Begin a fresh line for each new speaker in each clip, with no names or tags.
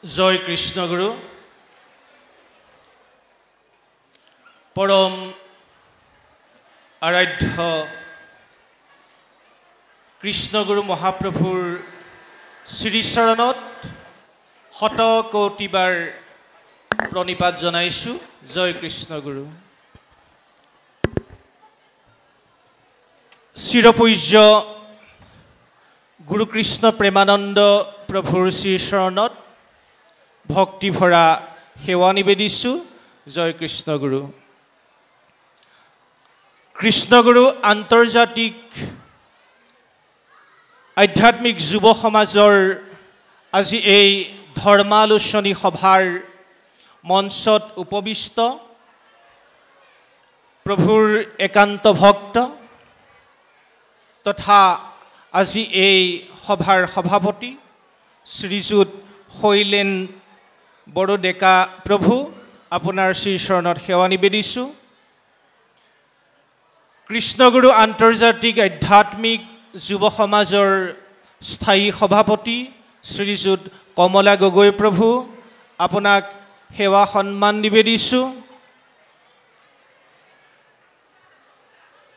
জয় কৃষ্ণগুৰু পৰম আৰাধ্য কৃষ্ণগুৰু মহাপ্ৰভুৰ শ্ৰীচৰণত শত কোটিবাৰ প্ৰণিপাত জনাইছোঁ। জয় কৃষ্ণগুৰু। চিৰপূজ্য গুৰু কৃষ্ণ প্ৰেমানন্দ প্ৰভুৰ শ্ৰীচৰণত ভক্তি ভৰা সেৱা নিবেদিছোঁ। জয় কৃষ্ণগুৰু। কৃষ্ণগুৰু আন্তৰ্জাতিক আধ্যাত্মিক যুৱ সমাজৰ আজি এই ধৰ্মালোচনী সভাৰ মঞ্চত উপবিষ্ট প্ৰভুৰ একান্ত ভক্ত তথা আজি এই সভাৰ সভাপতি শ্ৰীযুত শৈলেন বড়োডেকা প্ৰভু, আপোনাৰ শ্ৰীচৰণত সেৱা নিবেদিছোঁ। কৃষ্ণগুৰু আন্তৰ্জাতিক আধ্যাত্মিক যুৱ সমাজৰ স্থায়ী সভাপতি শ্ৰীযুত কমলা গগৈ প্ৰভু, আপোনাক সেৱা সন্মান নিবেদিছোঁ।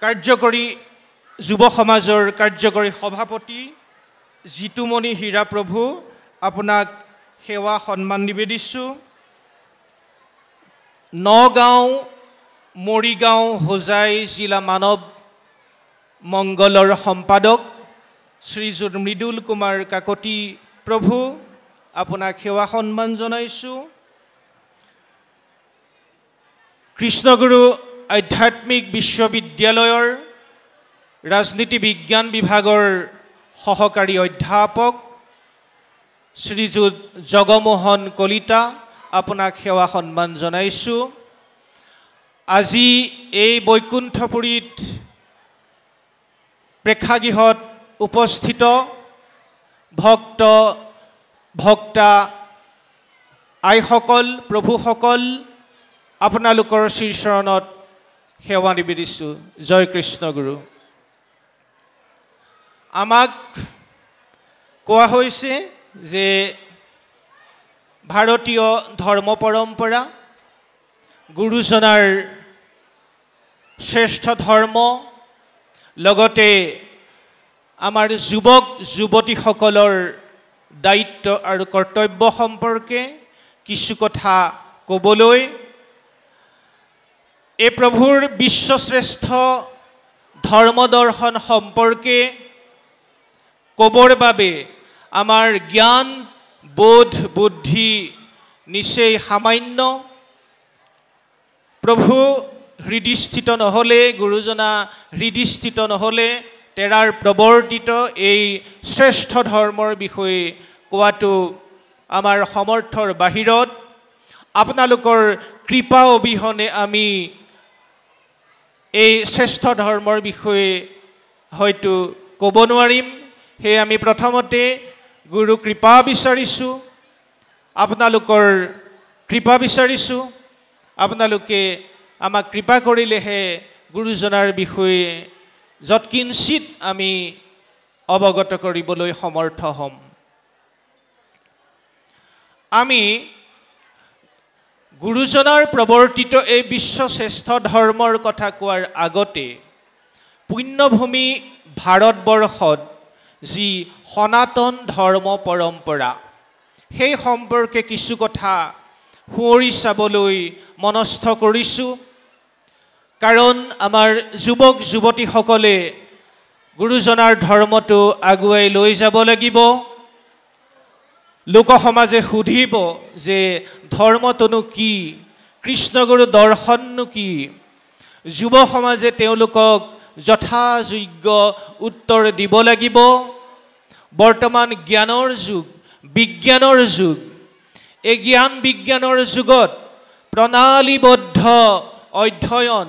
কাৰ্যকৰী যুৱ সমাজৰ কাৰ্যকৰী সভাপতি জিতুমণি হীৰা প্ৰভু, আপোনাক সেৱা সন্মান নিবেদিছোঁ। নগাঁও, মৰিগাঁও, হোজাই জিলা মানৱ মংগলৰ সম্পাদক শ্ৰীযুত মৃদুল কুমাৰ কাকতি প্ৰভু, আপোনাক সেৱা সন্মান জনাইছোঁ। কৃষ্ণগুৰু আধ্যাত্মিক বিশ্ববিদ্যালয়ৰ ৰাজনীতি বিজ্ঞান বিভাগৰ সহকাৰী অধ্যাপক শ্ৰীযুত জগমোহন কলিতা, আপোনাক সেৱা সন্মান জনাইছোঁ। আজি এই বৈকুণ্ঠপুৰীত প্ৰেক্ষাগৃহত উপস্থিত ভক্তা আইসকল, প্ৰভুসকল, আপোনালোকৰ শ্ৰীচৰণত সেৱা নিবেদিছোঁ। জয় কৃষ্ণগুৰু। আমাক কোৱা হৈছে যে ভাৰতীয় ধৰ্ম পৰম্পৰা গুৰুজনাৰ শ্ৰেষ্ঠ ধৰ্ম, লগতে আমাৰ যুৱক যুৱতীসকলৰ দায়িত্ব আৰু কৰ্তব্য সম্পৰ্কে কিছু কথা ক'বলৈ এই প্ৰভুৰ বিশ্বশ্ৰেষ্ঠ ধৰ্ম দৰ্শন সম্পৰ্কে ক'বৰ বাবে আমাৰ জ্ঞান বোধ বুদ্ধি নিচেই সামান্য। প্ৰভু হৃদিস্থিত নহ'লে, গুৰুজনা হৃদিস্থিত নহ'লে তেৰাৰ প্ৰৱৰ্তিত এই শ্ৰেষ্ঠ ধৰ্মৰ বিষয়ে কোৱাটো আমাৰ সমৰ্থৰ বাহিৰত। আপোনালোকৰ কৃপা অবিহনে আমি এই শ্ৰেষ্ঠ ধৰ্মৰ বিষয়ে হয়তো ক'ব নোৱাৰিম। সেয়ে আমি প্ৰথমতে গুৰু কৃপা বিচাৰিছোঁ, আপোনালোকৰ কৃপা বিচাৰিছোঁ। আপোনালোকে আমাক কৃপা কৰিলেহে গুৰুজনাৰ বিষয়ে যৎকিঞ্চিত আমি অৱগত কৰিবলৈ সমৰ্থ হ'ম। আমি গুৰুজনাৰ প্ৰৱৰ্তিত এই বিশ্বশ্ৰেষ্ঠ ধৰ্মৰ কথা কোৱাৰ আগতে পুণ্যভূমি ভাৰতবৰ্ষত যি সনাতন ধৰ্ম পৰম্পৰা, সেই সম্পৰ্কে কিছু কথা সোঁৱৰি চাবলৈ মনস্থ কৰিছোঁ। কাৰণ আমাৰ যুৱক যুৱতীসকলে গুৰুজনাৰ ধৰ্মটো আগুৱাই লৈ যাব লাগিব। লোক সমাজে সুধিব যে ধৰ্মটোনো কি, কৃষ্ণগুৰু দৰ্শননো কি। যুৱ সমাজে তেওঁলোকক যথাযোগ্য উত্তৰ দিব লাগিব। বৰ্তমান জ্ঞানৰ যুগ, বিজ্ঞানৰ যুগ। এই জ্ঞান বিজ্ঞানৰ যুগত প্ৰণালীবদ্ধ অধ্যয়ন,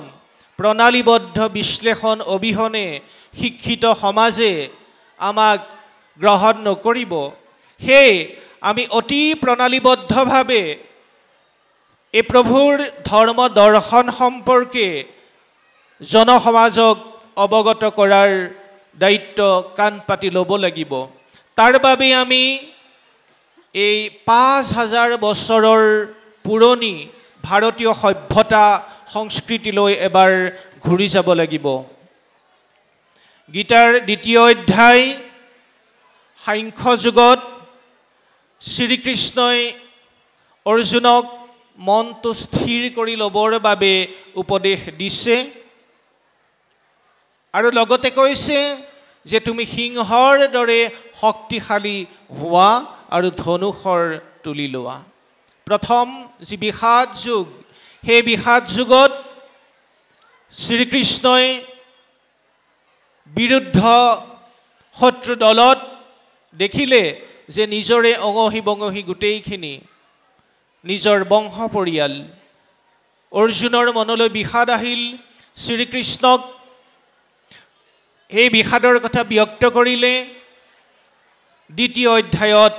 প্ৰণালীবদ্ধ বিশ্লেষণ অবিহনে শিক্ষিত সমাজে আমাক গ্ৰহণ নকৰিব। সেয়ে আমি অতি প্ৰণালীবদ্ধভাৱে এই প্ৰভুৰ ধৰ্ম দৰ্শন সম্পৰ্কে জনসমাজক অৱগত কৰাৰ দায়িত্ব কাণ পাতি ল'ব লাগিব। তাৰ বাবে আমি এই 5000 বছৰৰ পুৰণি ভাৰতীয় সভ্যতা সংস্কৃতিলৈ এবাৰ ঘূৰি যাব লাগিব। গীতাৰ 2য় অধ্যায় সাংখ্য যুগত শ্ৰীকৃষ্ণই অৰ্জুনক মনটো স্থিৰ কৰি ল'বৰ বাবে উপদেশ দিছে আৰু লগতে কৈছে যে তুমি সিংহৰ দৰে শক্তিশালী হোৱা আৰু ধনুষৰ তুলি লোৱা। প্ৰথম যি বিষাদ যুগ, সেই বিষাদ যুগত শ্ৰীকৃষ্ণই বিৰুদ্ধ শত্ৰু দলত দেখিলে যে নিজৰে অঙহী বঙহী গোটেইখিনি নিজৰ বংশ পৰিয়াল। অৰ্জুনৰ মনলৈ বিষাদ আহিল, শ্ৰীকৃষ্ণক এই বিষাদৰ কথা ব্যক্ত কৰিলে। 2য় অধ্যায়ত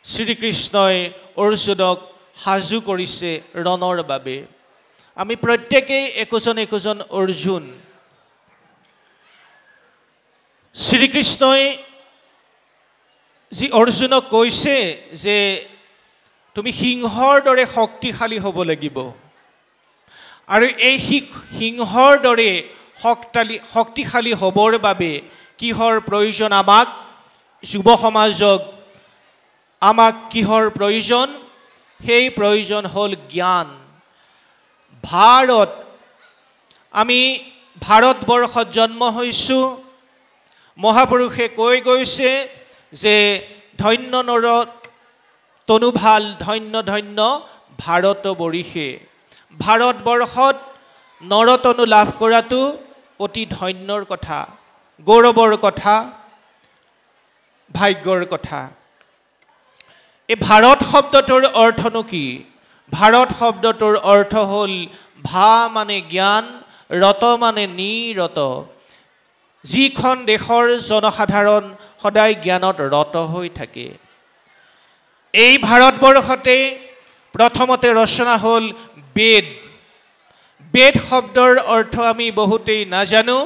শ্ৰীকৃষ্ণই অৰ্জুনক সাজু কৰিছে ৰণৰ বাবে। আমি প্ৰত্যেকেই একোজন অৰ্জুন। শ্ৰীকৃষ্ণই যি অৰ্জুনক কৈছে যে তুমি সিংহৰ দৰে শক্তিশালী হ'ব লাগিব আৰু এই সিংহৰ দৰে শক্তিশালী হ'বৰ বাবে কিহৰ প্ৰয়োজন আমাক, যুৱ সমাজক আমাক কিহৰ প্ৰয়োজন? সেই প্ৰয়োজন হ'ল জ্ঞান। আমি ভাৰতবৰ্ষত জন্ম হৈছোঁ। মহাপুৰুষে কৈ গৈছে যে ধন্য নৰ তনু ভাল, ধন্য ধন্য ভাৰত বৰিষে। ভাৰতবৰ্ষত নৰতনু লাভ কৰাটো অতি ধন্যৰ কথা, গৌৰৱৰ কথা, ভাগ্যৰ কথা। এই ভাৰত শব্দটোৰ অৰ্থনো কি? ভাৰত শব্দটোৰ অৰ্থ হ'ল ভা মানে জ্ঞান, ৰত মানে নিৰত। যিখন দেশৰ জনসাধাৰণ সদায় জ্ঞানত ৰত হৈ থাকে। এই ভাৰতবৰ্ষতে প্ৰথমতে ৰচনা হ'ল বেদ। বেদ শব্দৰ অৰ্থ আমি বহুতেই নাজানো।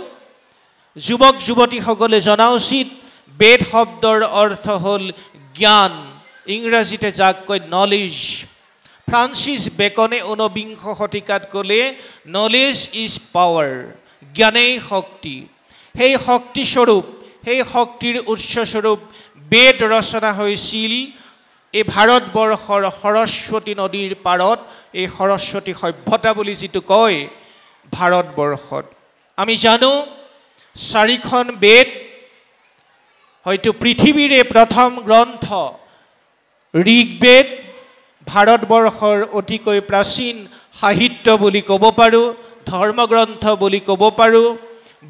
যুৱক যুৱতীসকলে জনা উচিত। বেদ শব্দৰ অৰ্থ হ'ল জ্ঞান, ইংৰাজীতে যাক কয় নলেজ। ফ্ৰান্সিছ বেকনে 19বিংশ শতিকাত ক'লে নলেজ ইজ পাৱাৰ, জ্ঞানেই শক্তি। সেই শক্তিস্বৰূপ, সেই শক্তিৰ উৎসস্বৰূপ বেদ ৰচনা হৈছিল এই ভাৰতবৰ্ষৰ সৰস্বতী নদীৰ পাৰত, এই সৰস্বতী সভ্যতা বুলি যিটো কয় ভাৰতবৰ্ষত। আমি জানো 4খন বেদ হয়তো পৃথিৱীৰে প্ৰথম গ্ৰন্থ। ঋগ্বেদ ভাৰতবৰ্ষৰ অতিকৈ প্ৰাচীন সাহিত্য বুলি ক'ব পাৰোঁ, ধৰ্মগ্ৰন্থ বুলি ক'ব পাৰোঁ।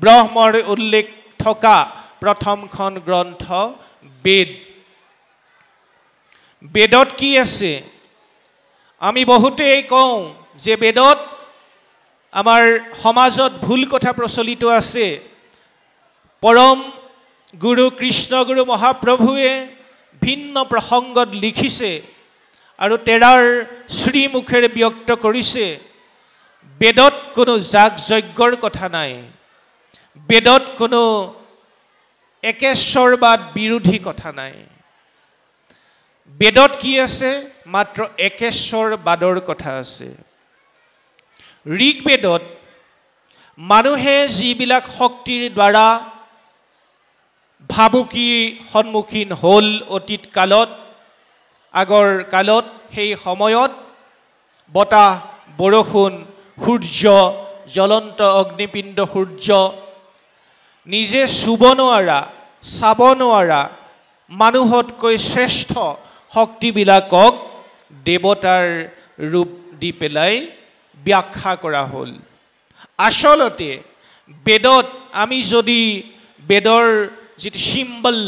ব্ৰহ্মৰ উল্লেখ থকা প্ৰথমখন গ্ৰন্থ বেদ। বেদত কি আছে? আমি বহুতেই কওঁ যে বেদত আমাৰ সমাজত ভুল কথা প্ৰচলিত আছে। পৰম গুৰু কৃষ্ণগুৰু মহাপ্ৰভুৱে ভিন্ন প্ৰসংগত লিখিছে আৰু তেৰাৰ শ্ৰীমুখেৰে ব্যক্ত কৰিছে, বেদত কোনো যাগ যজ্ঞৰ কথা নাই। বেদত কোনো একেশ্বৰবাদ বিৰোধী কথা নাই। বেদত কি আছে? মাত্ৰ একেশ্বৰবাদৰ কথা আছে। ঋগ্বেদত মানুহে যিবিলাক শক্তিৰ দ্বাৰা ভাবুকিৰ সন্মুখীন হ'ল অতীত কালত, আগৰ কালত, সেই সময়ত বতাহ, বৰষুণ, সূৰ্য, জ্বলন্ত অগ্নিপিণ্ড সূৰ্য, নিজে চুব নোৱাৰা, চাব নোৱাৰা মানুহতকৈ শ্ৰেষ্ঠ শক্তিবিলাকক দেৱতাৰ ৰূপ দি পেলাই ব্যাখ্যা কৰা হ'ল। আচলতে বেদত আমি যদি বেদৰ যিটো চিম্বল,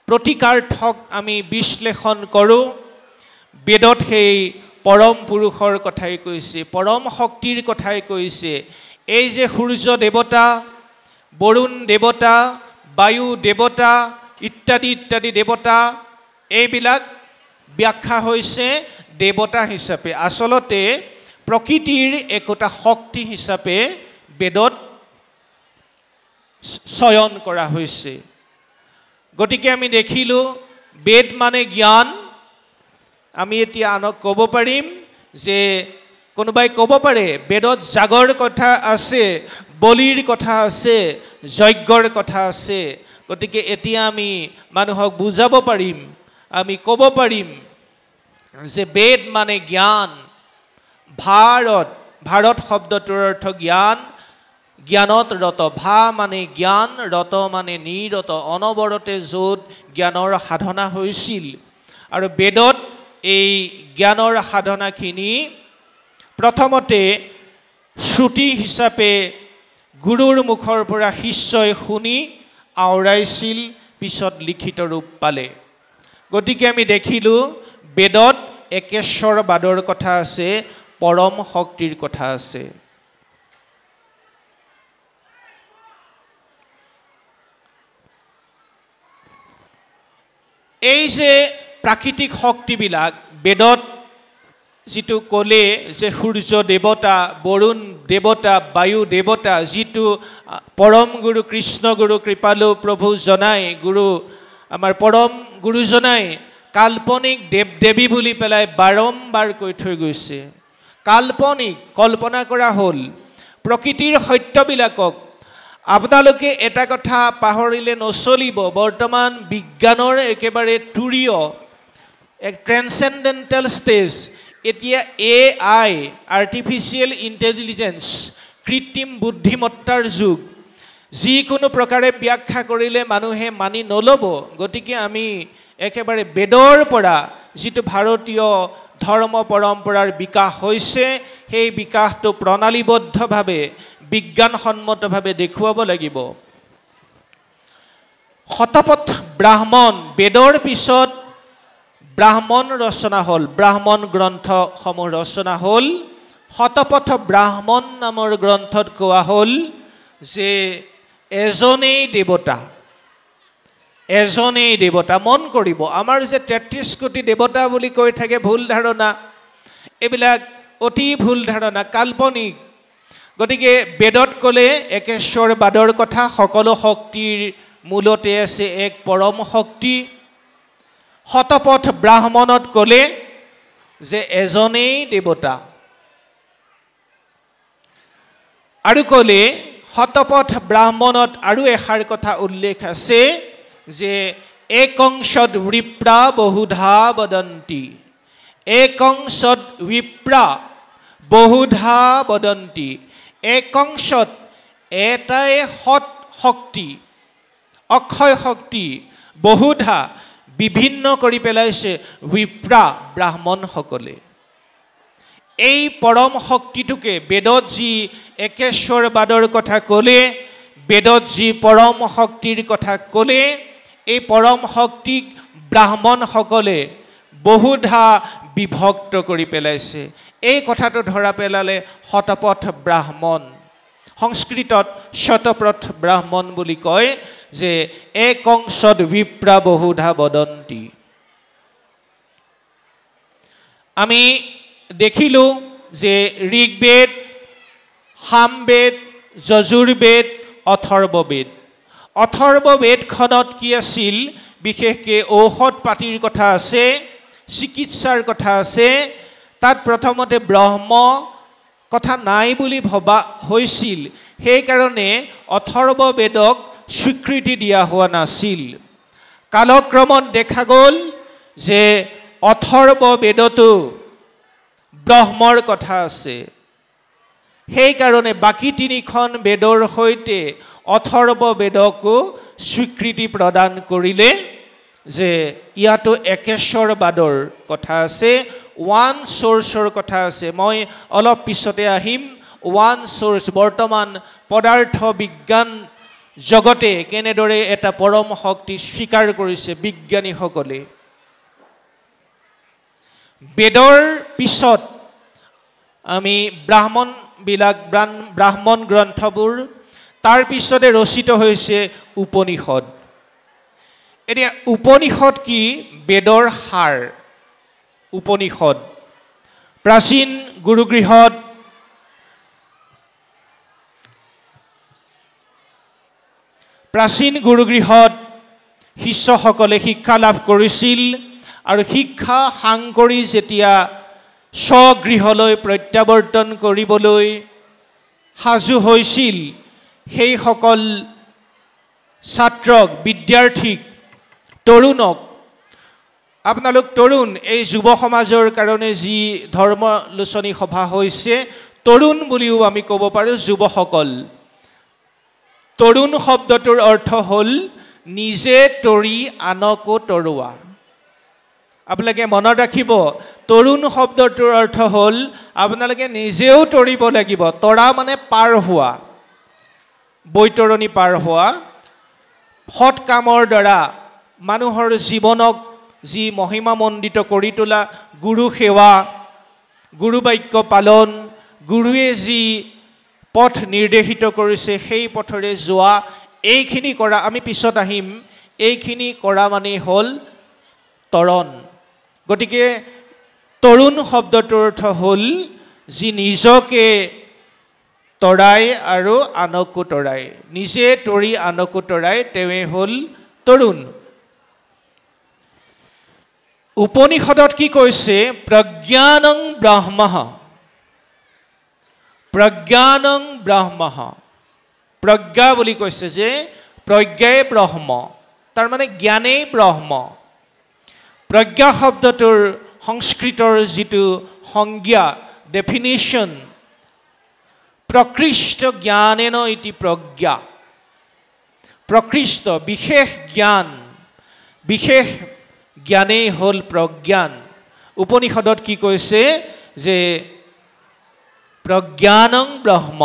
প্ৰতীকাৰ্থক আমি বিশ্লেষণ কৰোঁ, বেদত সেই পৰম পুৰুষৰ কথাই কৈছে, পৰম শক্তিৰ কথাই কৈছে। এই যে সূৰ্য দেৱতা, বৰুণ দেৱতা, বায়ু দেৱতা ইত্যাদি ইত্যাদি দেৱতা, এইবিলাক ব্যাখ্যা হৈছে দেৱতা হিচাপে। আচলতে প্ৰকৃতিৰ একোটা শক্তি হিচাপে বেদত চয়ন কৰা হৈছে। গতিকে আমি দেখিলোঁ বেদ মানে জ্ঞান। আমি এতিয়া আনক ক'ব পাৰিম যে কোনোবাই ক'ব পাৰে বেদত জাগৰ কথা আছে, বলিৰ কথা আছে, যজ্ঞৰ কথা আছে। গতিকে এতিয়া আমি মানুহক বুজাব পাৰিম, আমি ক'ব পাৰিম যে বেদ মানে জ্ঞান। ভাৰত শব্দটোৰ অৰ্থ জ্ঞান, জ্ঞানত ৰত। ভা মানে জ্ঞান, ৰত মানে নিৰত, অনবৰতে য'ত জ্ঞানৰ সাধনা হৈছিল। আৰু বেদত এই জ্ঞানৰ সাধনাখিনি প্ৰথমতে শ্ৰুতি হিচাপে গুৰুৰ মুখৰ পৰা শিষ্যই শুনি আওৰাইছিল, পিছত লিখিত ৰূপ পালে। গতিকে আমি দেখিলোঁ বেদত একেশ্বৰবাদৰ কথা আছে, পৰম শক্তিৰ কথা আছে। এই যে প্ৰাকৃতিক শক্তিবিলাক বেদত যিটো ক'লে যে সূৰ্য দেৱতা, বৰুণ দেৱতা, বায়ু দেৱতা, যিটো পৰম গুৰু কৃষ্ণ গুৰু কৃপালু প্ৰভু জনাই, গুৰু আমাৰ পৰম গুৰু জনাই কাল্পনিক দেৱ দেৱী বুলি পেলাই বাৰম্বাৰ কৈ থৈ গৈছে। কাল্পনিক, কল্পনা কৰা হ'ল। প্ৰকৃতিৰ সত্যবিলাকক আপোনালোকে এটা কথা পাহৰিলে নচলিব, বৰ্তমান বিজ্ঞানৰ একেবাৰে তুৰীয় এক ট্ৰেন্সেণ্ডেণ্টেল ষ্টেজ। এতিয়া AI, আৰ্টিফিচিয়েল ইণ্টেলিজেঞ্চ, কৃত্ৰিম বুদ্ধিমত্তাৰ যুগ। যিকোনো প্ৰকাৰে ব্যাখ্যা কৰিলে মানুহে মানি নল'ব। গতিকে আমি একেবাৰে বেদৰ পৰা যিটো ভাৰতীয় ধৰ্ম পৰম্পৰাৰ বিকাশ হৈছে, সেই বিকাশটো প্ৰণালীবদ্ধভাৱে বিজ্ঞানসন্মতভাৱে দেখুৱাব লাগিব। শতপথ ব্ৰাহ্মণ, বেদৰ পিছত ব্ৰাহ্মণ ৰচনা হ'ল, ব্ৰাহ্মণ গ্ৰন্থসমূহ ৰচনা হ'ল। শতপথ ব্ৰাহ্মণ নামৰ গ্ৰন্থত কোৱা হ'ল যে এজনেই দেৱতা, এজনেই দেৱতা। মন কৰিব, আমাৰ যে ৩৩ কোটি দেৱতা বুলি কৈ থাকে, ভুল ধাৰণা, এইবিলাক অতি ভুল ধাৰণা, কাল্পনিক। গতিকে বেদত ক'লে একেশ্বৰবাদৰ কথা, সকলো শক্তিৰ মূলতে আছে এক পৰম শক্তি। শতপথ ব্ৰাহ্মণত ক'লে যে এজনেই দেৱতা। আৰু ক'লে শতপথ ব্ৰাহ্মণত আৰু এষাৰ কথা উল্লেখ আছে যে একংশদ বিপ্ৰা বহুধা বদন্তি, একংশদ বিপ্ৰা বহুধা বদন্তি। একংশত এটাই সৎ শক্তি, অক্ষয় শক্তি, বহুধা বিভিন্ন কৰি পেলাইছে বিপ্ৰা ব্ৰাহ্মণসকলে। এই পৰম শক্তিটোকে বেদত যি একেশ্বৰবাদৰ কথা ক'লে, বেদত যি পৰম শক্তিৰ কথা ক'লে, এই পৰম শক্তিক ব্ৰাহ্মণসকলে বহুধা বিভক্ত কৰি পেলাইছে। এই কথাটো ধৰা পেলালে শতপথ ব্ৰাহ্মণ। সংস্কৃতত শতপথ ব্ৰাহ্মণ বুলি কয় যে একংশদ বিপ্ৰা বহুধা বদন্তি। আমি দেখিলোঁ যে ঋগ্বেদ, সামবেদ, যজুৰ্বেদ, অথৰ্ববেদ। অথৰ্ববেদখনত কি আছিল? বিশেষকৈ ঔষধ পাতিৰ কথা আছে, চিকিৎসাৰ কথা আছে। তাত প্ৰথমতে ব্ৰহ্ম কথা নাই বুলি ভবা হৈছিল, সেইকাৰণে অথৰ্ববেদক স্বীকৃতি দিয়া হোৱা নাছিল। কালক্ৰমত দেখা গ'ল যে অথৰ্ববেদতো ব্ৰহ্মৰ কথা আছে। সেইকাৰণে বাকী তিনিখন বেদৰ সৈতে অথৰ্ববেদকো স্বীকৃতি প্ৰদান কৰিলে যে ইয়াতো একেশ্বৰবাদৰ কথা আছে, ওৱান চ'ৰ্চৰ কথা আছে। মই অলপ পিছতে আহিম। ওৱান চ'ৰ্চ, বৰ্তমান পদাৰ্থ বিজ্ঞান জগতে কেনেদৰে এটা পৰম শক্তি স্বীকাৰ কৰিছে বিজ্ঞানীসকলে। বেদৰ পিছত আমি ব্ৰাহ্মণ গ্ৰন্থবোৰ, তাৰ পিছতে ৰচিত হৈছে উপনিষদ। এতিয়া উপনিষদ কি? বেদৰ সাৰ। উপনিষদ প্ৰাচীন গুৰুগৃহত শিষ্যসকলে শিক্ষা লাভ কৰিছিল আৰু শিক্ষা সাং কৰি যেতিয়া স্বগৃহলৈ প্ৰত্যাৱৰ্তন কৰিবলৈ সাজু হৈছিল সেইসকল ছাত্ৰক বিদ্যাৰ্থীক তৰুণক আপোনালোক তৰুণ এই যুৱ সমাজৰ কাৰণে যি ধৰ্মলোচনী সভা হৈছে তৰুণ বুলিও আমি ক'ব পাৰোঁ যুৱসকল তৰুণ শব্দটোৰ অৰ্থ হ'ল নিজে তৰি আনকো তৰোৱা আপোনালোকে মনত ৰাখিব তৰুণ শব্দটোৰ অৰ্থ হ'ল আপোনালোকে নিজেও তৰিব লাগিব তৰা মানে পাৰ হোৱা বৈতৰণি পাৰ হোৱা সৎ কামৰ দ্বাৰা মানুহৰ জীৱনক যি মহিমামণ্ডিত কৰি তোলা গুৰু সেৱা গুৰু বাক্য পালন গুৰুৱে যি পথ নিৰ্দেশিত কৰিছে সেই পথৰে যোৱা এইখিনি কৰা আমি পিছত আহিম এইখিনি কৰা মানে হ'ল তৰণ গতিকে তৰুণ শব্দটোৰ অৰ্থ হ'ল যি নিজকে তৰাই আৰু আনকো তৰাই নিজে তৰি আনকো তৰাই তেৱে হ'ল তৰুণ উপনিষদত কি কৈছে প্ৰজ্ঞানং ব্ৰহ্মঃ প্ৰজ্ঞানং ব্ৰহ্মঃ প্ৰজ্ঞা বুলি কৈছে যে প্ৰজ্ঞাই ব্ৰহ্ম তাৰ মানে জ্ঞানেই ব্ৰহ্ম প্ৰজ্ঞা শব্দটোৰ সংস্কৃতৰ যিটো সংজ্ঞা ডেফিনিশ্যন প্ৰকৃষ্ট জ্ঞানেন ইতি প্ৰজ্ঞা প্ৰকৃষ্ট বিশেষ জ্ঞান বিশেষ জ্ঞানেই হ'ল প্ৰজ্ঞান উপনিষদত কি কৈছে যে প্ৰজ্ঞানং ব্ৰহ্ম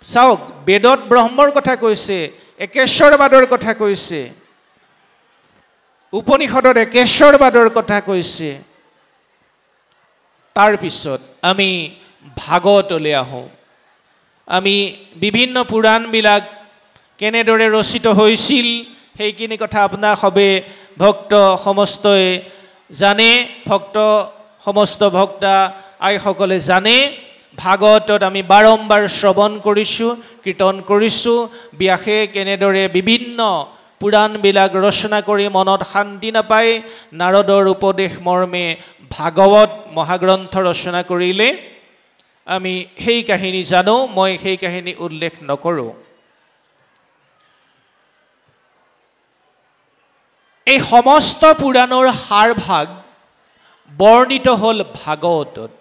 চাওক বেদত ব্ৰহ্মৰ কথা কৈছে একেশ্বৰবাদৰ কথা কৈছে উপনিষদত একেশ্বৰবাদৰ কথা কৈছে তাৰ পিছত আমি ভাগৱতলৈ আহোঁ আমি বিভিন্ন পুৰাণবিলাক কেনেদৰে ৰচিত হৈছিল সেইখিনি কথা আপোনাক সবে ভক্ত সমস্তই জানে ভক্ত সমস্ত ভক্তা আইসকলে জানে ভাগৱতত আমি বাৰম্বাৰ শ্ৰৱণ কৰিছোঁ কীৰ্তন কৰিছোঁ ব্যাসে কেনেদৰে বিভিন্ন পুৰাণবিলাক ৰচনা কৰি মনত শান্তি নাপায় নাৰদৰ উপদেশ মৰ্মে ভাগৱত মহাগ্ৰন্থ ৰচনা কৰিলে আমি সেই কাহিনী জানো মই সেই কাহিনী উল্লেখ নকৰোঁ এই সমস্ত পুৰাণৰ সাৰভাগ বৰ্ণিত হ'ল ভাগৱতত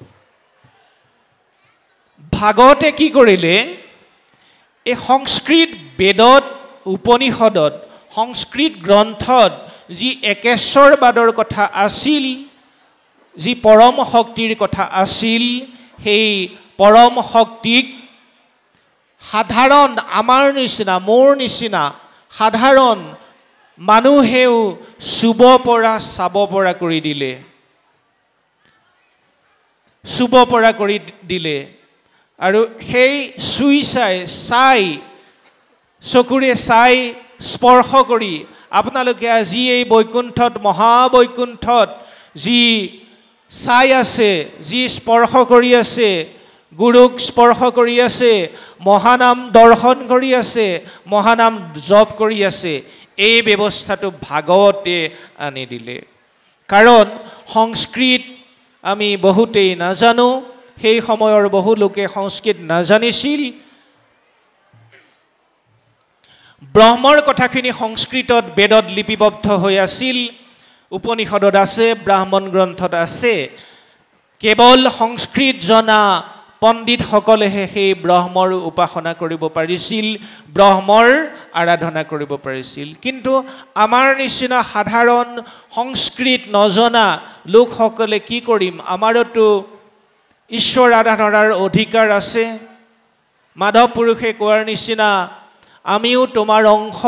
ভাগৱতে কি কৰিলে এই সংস্কৃত বেদত উপনিষদত সংস্কৃত গ্ৰন্থত যি একেশ্বৰবাদৰ কথা আছিল যি পৰম শক্তিৰ কথা আছিল সেই পৰম শক্তিক সাধাৰণ আমাৰ নিচিনা মোৰ নিচিনা সাধাৰণ মানুহেও চুব পৰা চাব পৰা কৰি দিলে চুব পৰা কৰি দিলে আৰু সেই চুই চাই চকুৰে চাই স্পৰ্শ কৰি আপোনালোকে আজি এই বৈকুণ্ঠত মহাবৈকুণ্ঠত যি চাই আছে যি স্পৰ্শ কৰি আছে গুৰুক স্পৰ্শ কৰি আছে মহানাম দৰ্শন কৰি আছে মহানাম জপ কৰি আছে এই ব্যৱস্থাটো ভাগৱতে আনি দিলে কাৰণ সংস্কৃত আমি বহুতেই নাজানো সেই সময়ৰ বহু লোকে সংস্কৃত নাজানিছিল ব্ৰহ্মৰ কথাখিনি সংস্কৃতত বেদত লিপিবদ্ধ হৈ আছিল উপনিষদত আছে ব্ৰাহ্মণ গ্ৰন্থত আছে কেৱল সংস্কৃত জনা পণ্ডিতসকলেহে সেই ব্ৰহ্মৰ উপাসনা কৰিব পাৰিছিল ব্ৰহ্মৰ আৰাধনা কৰিব পাৰিছিল কিন্তু আমাৰ নিচিনা সাধাৰণ সংস্কৃত নজনা লোকসকলে কি কৰিম আমাৰতো ঈশ্বৰ আৰাধনাৰ অধিকাৰ আছে মাধৱ পুৰুষে কোৱাৰ নিচিনা আমিও তোমাৰ অংশ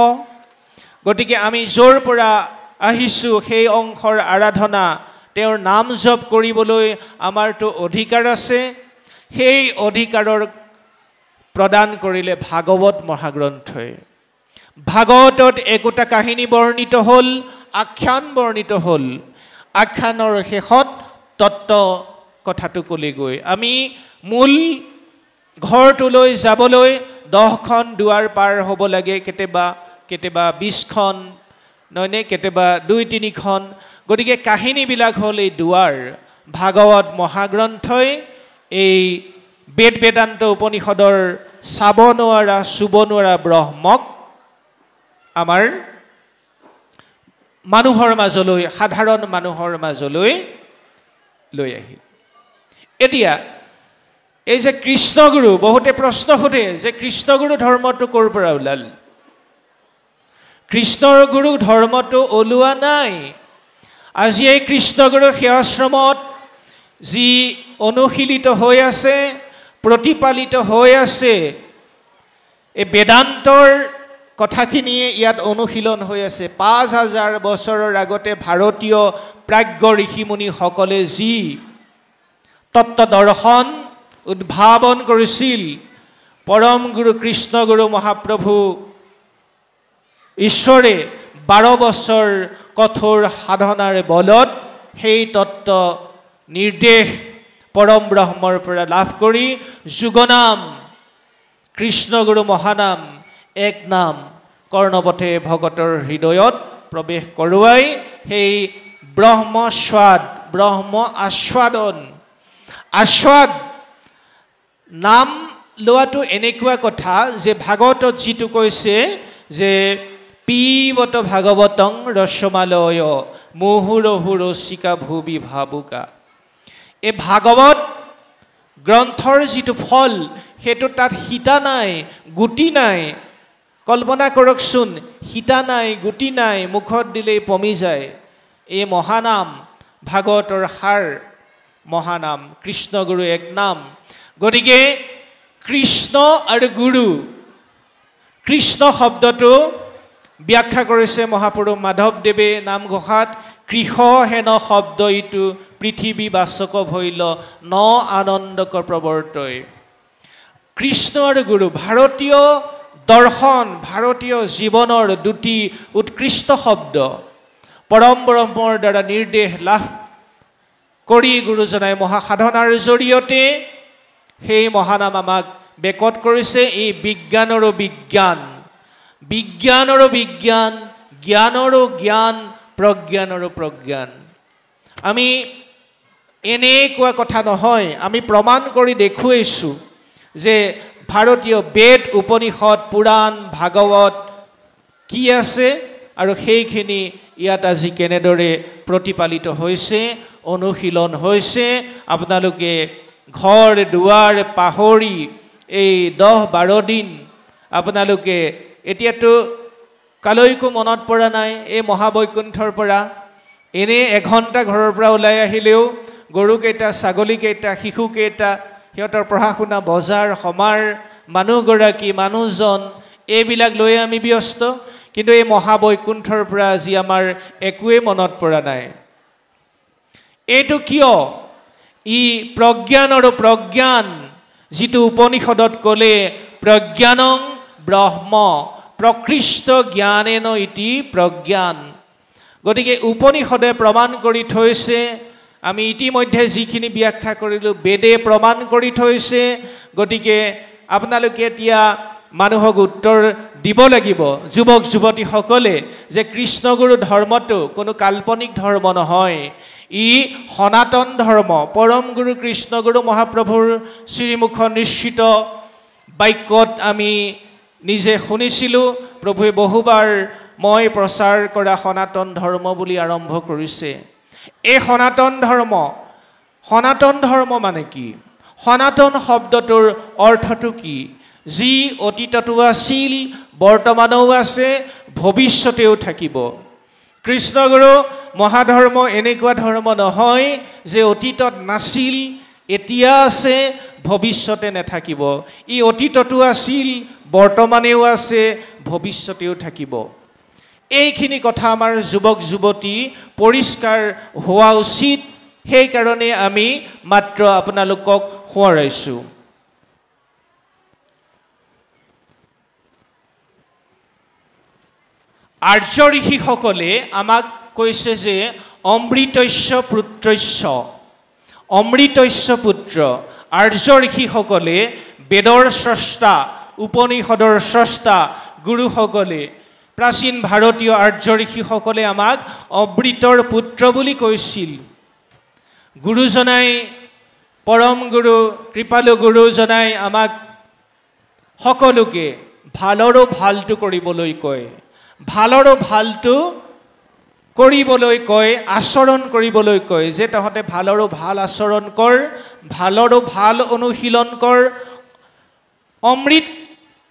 গতিকে আমি য'ৰ পৰা আহিছোঁ সেই অংশৰ আৰাধনা তেওঁৰ নাম জপ কৰিবলৈ আমাৰতো অধিকাৰ আছে সেই অধিকাৰৰ প্ৰদান কৰিলে ভাগৱত মহাগ্ৰন্থই ভাগৱতত একোটা কাহিনী বৰ্ণিত হ'ল আখ্যান বৰ্ণিত হ'ল আখ্যানৰ শেষত তত্ত্ব কথাটো ক'লেগৈ আমি মূল ঘৰটোলৈ যাবলৈ 10খন দুৱাৰ পাৰ হ'ব লাগে কেতিয়াবা 20খন নহয়নে কেতিয়াবা 2-3খন গতিকে কাহিনীবিলাক হ'ল এই দুৱাৰ ভাগৱত মহাগ্ৰন্থই এই বেদ বেদান্ত উপনিষদৰ চাব নোৱাৰা চুব নোৱাৰা ব্ৰহ্মক আমাৰ মানুহৰ মাজলৈ সাধাৰণ মানুহৰ মাজলৈ লৈ আহিল এতিয়া এই যে কৃষ্ণগুৰু বহুতে প্ৰশ্ন সোধে যে কৃষ্ণগুৰু ধৰ্মটো ক'ৰ পৰা ওলাল কৃষ্ণগুৰু ধৰ্মটো ওলোৱা নাই আজি এই কৃষ্ণগুৰু সেৱাশ্ৰমত যি অনুশীলিত হৈ আছে প্ৰতিপালিত হৈ আছে এই বেদান্তৰ কথাখিনিয়ে ইয়াত অনুশীলন হৈ আছে 5000 বছৰৰ আগতে ভাৰতীয় প্ৰাজ্ঞ ঋষিমুনিসকলে যি তত্ত্ব দৰ্শন উদ্ভাৱন কৰিছিল পৰম গুৰু কৃষ্ণগুৰু মহাপ্ৰভু ঈশ্বৰে 12 বছৰ কঠোৰ সাধনাৰ বলত সেই তত্ত্ব নিৰ্দেশ পৰম ব্ৰহ্মৰ পৰা লাভ কৰি যুগনাম কৃষ্ণগুৰু মহানাম এক নাম কৰ্ণপথে ভগতৰ হৃদয়ত প্ৰৱেশ কৰোৱাই সেই ব্ৰহ্মস্বাদ ব্ৰহ্ম আস্বাদ নাম লোৱাটো এনেকুৱা কথা যে ভাগৱতত যিটো কৈছে যে পিবত ভাগৱতং ৰসমালয় মুহুৰহু ৰসিকা ভুবি ভাবুকা এই ভাগৱত গ্ৰন্থৰ যিটো ফল সেইটো তাত সীতা নাই গুটি নাই কল্পনা কৰকচোন সীতা নাই গুটি নাই মুখত দিলেই পমি যায় এই মহানাম ভাগৱতৰ সাৰ মহানাম কৃষ্ণগুৰু এক নাম গতিকে কৃষ্ণ আৰু গুৰু কৃষ্ণ শব্দটো ব্যাখ্যা কৰিছে মহাপুৰুষ মাধৱদেৱে নামঘোষাত কৃষ হেন শব্দ ইটো পৃথিৱী বাচক ভৈল ন আনন্দক প্ৰৱৰ্তয় কৃষ্ণ আৰু গুৰু ভাৰতীয় দৰ্শন ভাৰতীয় জীৱনৰ দুটি উৎকৃষ্ট শব্দ পৰম ব্ৰহ্মৰ দ্বাৰা নিৰ্দেশ লাভ কৰি গুৰুজনাই মহাসাধনাৰ জৰিয়তে সেই মহানাম আমাক বেকত কৰিছে এই বিজ্ঞানৰো বিজ্ঞান বিজ্ঞানৰো বিজ্ঞান জ্ঞানৰো জ্ঞান প্ৰজ্ঞানৰো প্ৰজ্ঞান আমি এনেকুৱা কথা নহয় আমি প্ৰমাণ কৰি দেখুৱাইছোঁ যে ভাৰতীয় বেদ উপনিষদ পুৰাণ ভাগৱত কি আছে আৰু সেইখিনি ইয়াত আজি কেনেদৰে প্ৰতিপালিত হৈছে অনুশীলন হৈছে আপোনালোকে ঘৰ দুৱাৰ পাহৰি এই 10-12 দিন আপোনালোকে এতিয়াতো কালৈকো মনত পৰা নাই এই মহাবৈকুণ্ঠৰ পৰা এনে এঘণ্টা ঘৰৰ পৰা ওলাই আহিলেও গৰুকেইটা ছাগলীকেইটা শিশুকেইটা সিহঁতৰ পঢ়া শুনা বজাৰ সমাৰ মানুহগৰাকী মানুহজন এইবিলাক লৈ আমি ব্যস্ত কিন্তু এই মহাবৈকুণ্ঠৰ পৰা আজি আমাৰ একোৱেই মনত পৰা নাই এইটো কিয় ই প্ৰজ্ঞান আৰু প্ৰজ্ঞান যিটো উপনিষদত ক'লে প্ৰজ্ঞানং ব্ৰহ্ম প্ৰকৃষ্ট জ্ঞানেন ইতি প্ৰজ্ঞান গতিকে উপনিষদে প্ৰমাণ কৰি থৈছে আমি ইতিমধ্যে যিখিনি ব্যাখ্যা কৰিলোঁ বেদে প্ৰমাণ কৰি থৈছে গতিকে আপোনালোকে এতিয়া মানুহক উত্তৰ দিব লাগিব যুৱক যুৱতীসকলে যে কৃষ্ণগুৰু ধৰ্মটো কোনো কাল্পনিক ধৰ্ম নহয় ই সনাতন ধৰ্ম পৰম গুৰু কৃষ্ণগুৰু মহাপ্ৰভুৰ শ্ৰীমুখ নিশ্চিত বাক্যত আমি নিজে শুনিছিলোঁ প্ৰভুৱে বহুবাৰ মই প্ৰচাৰ কৰা সনাতন ধৰ্ম বুলি আৰম্ভ কৰিছে এই সনাতন ধৰ্ম মানে কি সনাতন শব্দটোৰ অৰ্থটো কি যি অতীততো আছিল বৰ্তমানও আছে ভৱিষ্যতেও থাকিব কৃষ্ণগুৰু মহাধৰ্ম এনেকুৱা ধৰ্ম নহয় যে অতীতত নাছিল এতিয়া আছে ভৱিষ্যতে নাথাকিব ই অতীততো আছিল বৰ্তমানেও আছে ভৱিষ্যতেও থাকিব এইখিনি কথা আমাৰ যুৱক যুৱতী পৰিষ্কাৰ হোৱা উচিত সেইকাৰণে আমি মাত্ৰ আপোনালোকক সোঁৱৰাইছোঁ আৰ্য ঋষিসকলে আমাক কৈছে যে অমৃতস্য পুত্ৰ আৰ্য ঋষিসকলে বেদৰ স্ৰষ্টা উপনিষদৰ স্ৰষ্টা গুৰুসকলে প্ৰাচীন ভাৰতীয় আৰ্য ঋষিসকলে আমাক অমৃতৰ পুত্ৰ বুলি কৈছিল। গুৰুজনাই পৰম গুৰু কৃপালু গুৰুজনাই আমাক সকলোকে ভালৰো ভালটো কৰিবলৈ কয়, ভালৰো ভালটো কৰিবলৈ কয়, আচৰণ কৰিবলৈ কয়, যে তহঁতে ভালৰো ভাল আচৰণ কৰ, ভালৰো ভাল অনুশীলন কৰ। অমৃত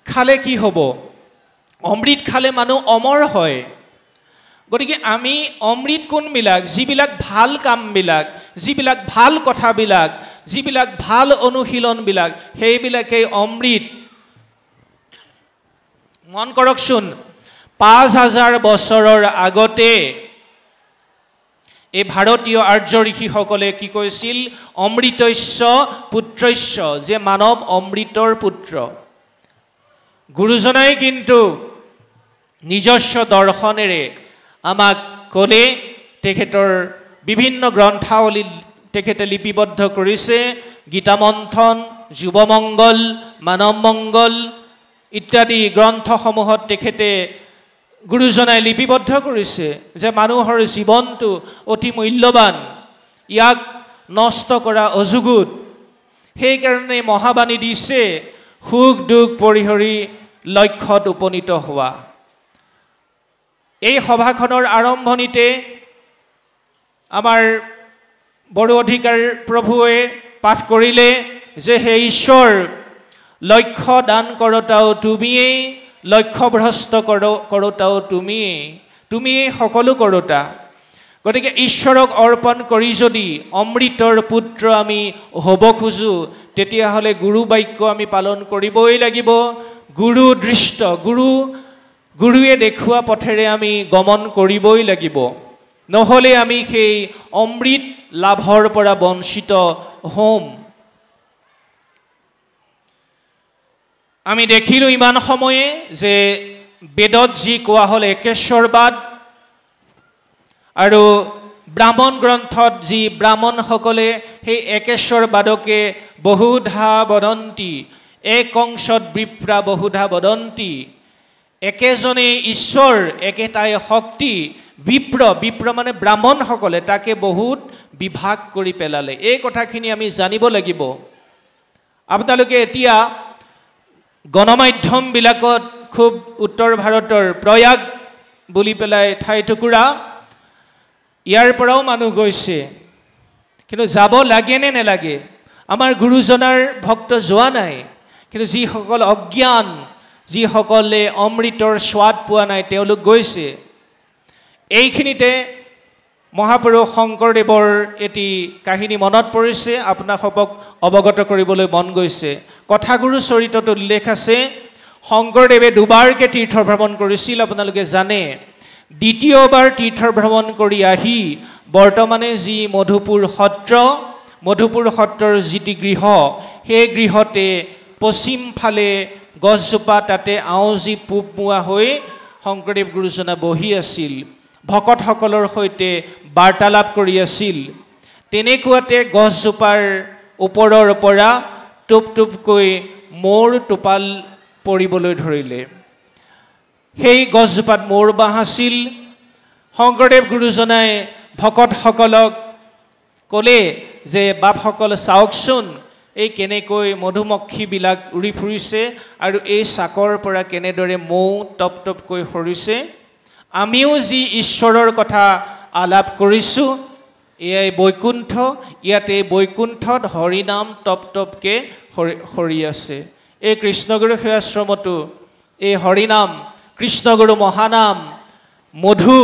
খালে কি হ'ব? অমৃত খালে মানুহ অমৰ হয়। গতিকে আমি অমৃত কোনবিলাক? যিবিলাক ভাল কামবিলাক, যিবিলাক ভাল কথাবিলাক, যিবিলাক ভাল অনুশীলনবিলাক, সেইবিলাকেই অমৃত। মন কৰকচোন, ৫,০০০ বছৰৰ আগতে এই ভাৰতীয় আৰ্য ঋষিসকলে কি কৈছিল? অমৃতস্য পুত্ৰস্য, যে মানৱ অমৃতৰ পুত্ৰ। গুৰুজনাই কিন্তু নিজস্ব দৰ্শনেৰে আমাক ক'লে, তেখেতৰ বিভিন্ন গ্ৰন্থাৱলী তেখেতে লিপিবদ্ধ কৰিছে। গীতা মন্থন, যুৱমংগল, মানৱ মংগল ইত্যাদি গ্ৰন্থসমূহত তেখেতে গুৰুজনাই লিপিবদ্ধ কৰিছে যে মানুহৰ জীৱনটো অতি মূল্যৱান, ইয়াক নষ্ট কৰা অযুগুত। সেইকাৰণে মহাবাণী দিছে, সুখ দুখ পৰিহৰি লক্ষ্যত উপনীত হোৱা। এই সভাখনৰ আৰম্ভণিতে আমাৰ বড়ো অধিকাৰ প্ৰভুৱে পাঠ কৰিলে যে হে ঈশ্বৰ, লক্ষ্য দান কৰোতাও তুমিয়েই, লক্ষ্যভ্ৰষ্ট কৰোতাও তুমিয়েই সকলো কৰোতা। গতিকে ঈশ্বৰক অৰ্পণ কৰি যদি অমৃতৰ পুত্ৰ আমি হ'ব খোজোঁ, তেতিয়াহ'লে গুৰু বাক্য আমি পালন কৰিবই লাগিব। গুৰু দৃষ্ট, গুৰুৱে দেখুওৱা পথেৰে আমি গমন কৰিবই লাগিব, নহ'লে আমি সেই অমৃত লাভৰ পৰা বঞ্চিত হ'ম। আমি দেখিলোঁ ইমান সময়ে যে বেদত যি কোৱা হ'ল একেশ্বৰবাদ, আৰু ব্ৰাহ্মণ গ্ৰন্থত যি ব্ৰাহ্মণসকলে সেই একেশ্বৰবাদকে বহুধা বদন্তি, এক অংশত বিপ্ৰা বহুধা বদন্তি, একেজনেই ঈশ্বৰ, একেটাই শক্তি। বিপ্ৰ মানে ব্ৰাহ্মণসকলে তাকে বহুত বিভাগ কৰি পেলালে। এই কথাখিনি আমি জানিব লাগিব। আপোনালোকে এতিয়া গণমাধ্যমবিলাকত খুব উত্তৰ ভাৰতৰ প্ৰয়াগ বুলি পেলাই ঠাই টুকুৰা, ইয়াৰ পৰাও মানুহ গৈছে, কিন্তু যাব লাগে নে নেলাগে? আমাৰ গুৰুজনাৰ ভক্ত যোৱা নাই, কিন্তু যিসকল অজ্ঞান, যিসকলে অমৃতৰ স্বাদ পোৱা নাই, তেওঁলোক গৈছে। এইখিনিতে মহাপুৰুষ শংকৰদেৱৰ এটি কাহিনী মনত পৰিছে, আপোনালোকক অৱগত কৰিবলৈ মন গৈছে। কথাগুৰু চৰিতত উল্লেখ আছে, শংকৰদেৱে দুবাৰকৈ তীৰ্থ ভ্ৰমণ কৰিছিল, আপোনালোকে জানে। দ্বিতীয়বাৰ তীৰ্থ ভ্ৰমণ কৰি আহি বৰ্তমানে যি মধুপুৰ সত্ৰৰ যিটি গৃহ, সেই গৃহতে পশ্চিম ফালে গছজোপা, তাতে আউজি পূব মুৱা হৈ শংকৰদেৱ গুৰুজনা বহি আছিল, ভকতসকলৰ সৈতে বাৰ্তালাপ কৰি আছিল। তেনেকুৱাতে গছজোপাৰ ওপৰৰ পৰা টোপ টোপকৈ মৌৰ টোপাল পৰিবলৈ ধৰিলে। সেই গছজোপাত মৌৰ বাঁহ আছিল। শংকৰদেৱ গুৰুজনাই ভকতসকলক ক'লে যে বাপসকল চাওকচোন, এই কেনেকৈ মধুমক্ষীবিলাক উৰি ফুৰিছে আৰু এই চাকৰ পৰা কেনেদৰে মৌ টপ টপকৈ সৰিছে। আমিও যি ঈশ্বৰৰ কথা আলাপ কৰিছোঁ, এয়াই বৈকুণ্ঠ, ইয়াতে বৈকুণ্ঠত হৰিনাম টপ টপকৈ সৰি আছে। এই কৃষ্ণগুৰু সেৱাশ্ৰমতো এই হৰিনাম, কৃষ্ণগুৰু মহানাম, মধু,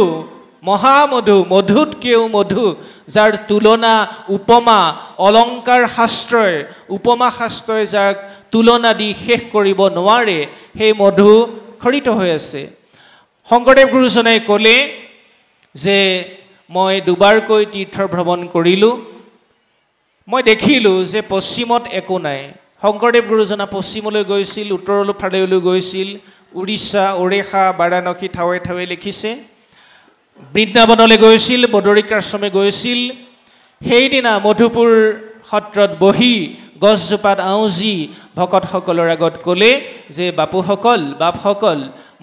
মহামধু, মধুতকেও মধু, যাৰ তুলনা উপমা, অলংকাৰ শাস্ত্ৰই, উপমা শাস্ত্ৰই যাক তুলনা দি শেষ কৰিব নোৱাৰে, সেই মধু খৰিত হৈ আছে। শংকৰদেৱ গুৰুজনাই ক'লে যে মই দুবাৰকৈ তীৰ্থ ভ্ৰমণ কৰিলোঁ, মই দেখিলোঁ যে পশ্চিমত একো নাই। শংকৰদেৱ গুৰুজনা পশ্চিমলৈ গৈছিল, উত্তৰৰ ফালেলৈ গৈছিল, উৰিষ্যা, ওড়িশা, বাৰাণসী ঠাৱে ঠাৱে লিখিছে, বৃন্দাবনলৈ গৈছিল, বদৰিকাশ্ৰমে গৈছিল। সেইদিনা মধুপুৰ সত্ৰত বহি গছজোপাত আউজি ভকতসকলৰ আগত ক'লে যে বাপসকল,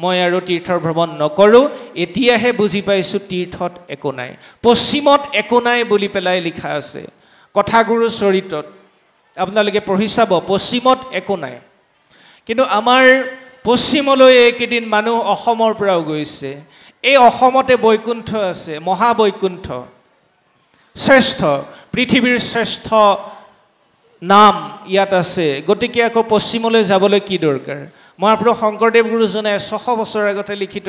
মই আৰু তীৰ্থৰ ভ্ৰমণ নকৰোঁ এতিয়াহে বুজি পাইছোঁ তীৰ্থত একো নাই পশ্চিমত একো নাই বুলি পেলাই লিখা আছে কথাগুৰু চৰিতত আপোনালোকে পঢ়ি চাব পশ্চিমত একো নাই কিন্তু আমাৰ পশ্চিমলৈ এইকেইদিন মানুহ অসমৰ পৰাও গৈছে এই অসমতে বৈকুণ্ঠ আছে মহাবৈকুণ্ঠ শ্ৰেষ্ঠ পৃথিৱীৰ শ্ৰেষ্ঠ নাম ইয়াত আছে গতিকে আকৌ পশ্চিমলৈ যাবলৈ কি দৰকাৰ মহাপুৰুষ শংকৰদেৱ গুৰুজনে 600 বছৰ আগতে লিখি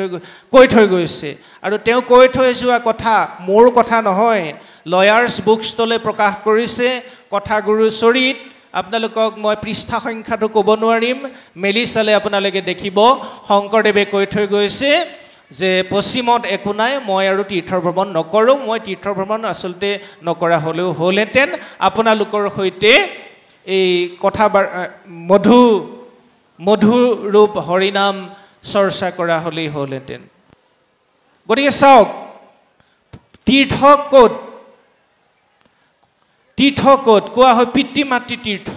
কৈ থৈ গৈছে আৰু তেওঁ কৈ থৈ যোৱা কথা মোৰ কথা নহয় লয়াৰ্ছ বুক ষ্টলে প্ৰকাশ কৰিছে কথাগুৰু চৰিত আপোনালোকক মই পৃষ্ঠা সংখ্যাটো ক'ব নোৱাৰিম মেলি চালে আপোনালোকে দেখিব শংকৰদেৱে কৈ থৈ গৈছে যে পশ্চিমত একো নাই মই আৰু তীৰ্থ ভ্ৰমণ নকৰোঁ মই তীৰ্থ ভ্ৰমণ আচলতে নকৰা হ'লেও হ'লহেঁতেন আপোনালোকৰ সৈতে এই কথা মধুৰূপ হৰিনাম চৰ্চা কৰা হ'লেই হ'লহেঁতেন গতিকে চাওক তীৰ্থ ক'ত কোৱা হয় পিতৃ মাতৃ তীৰ্থ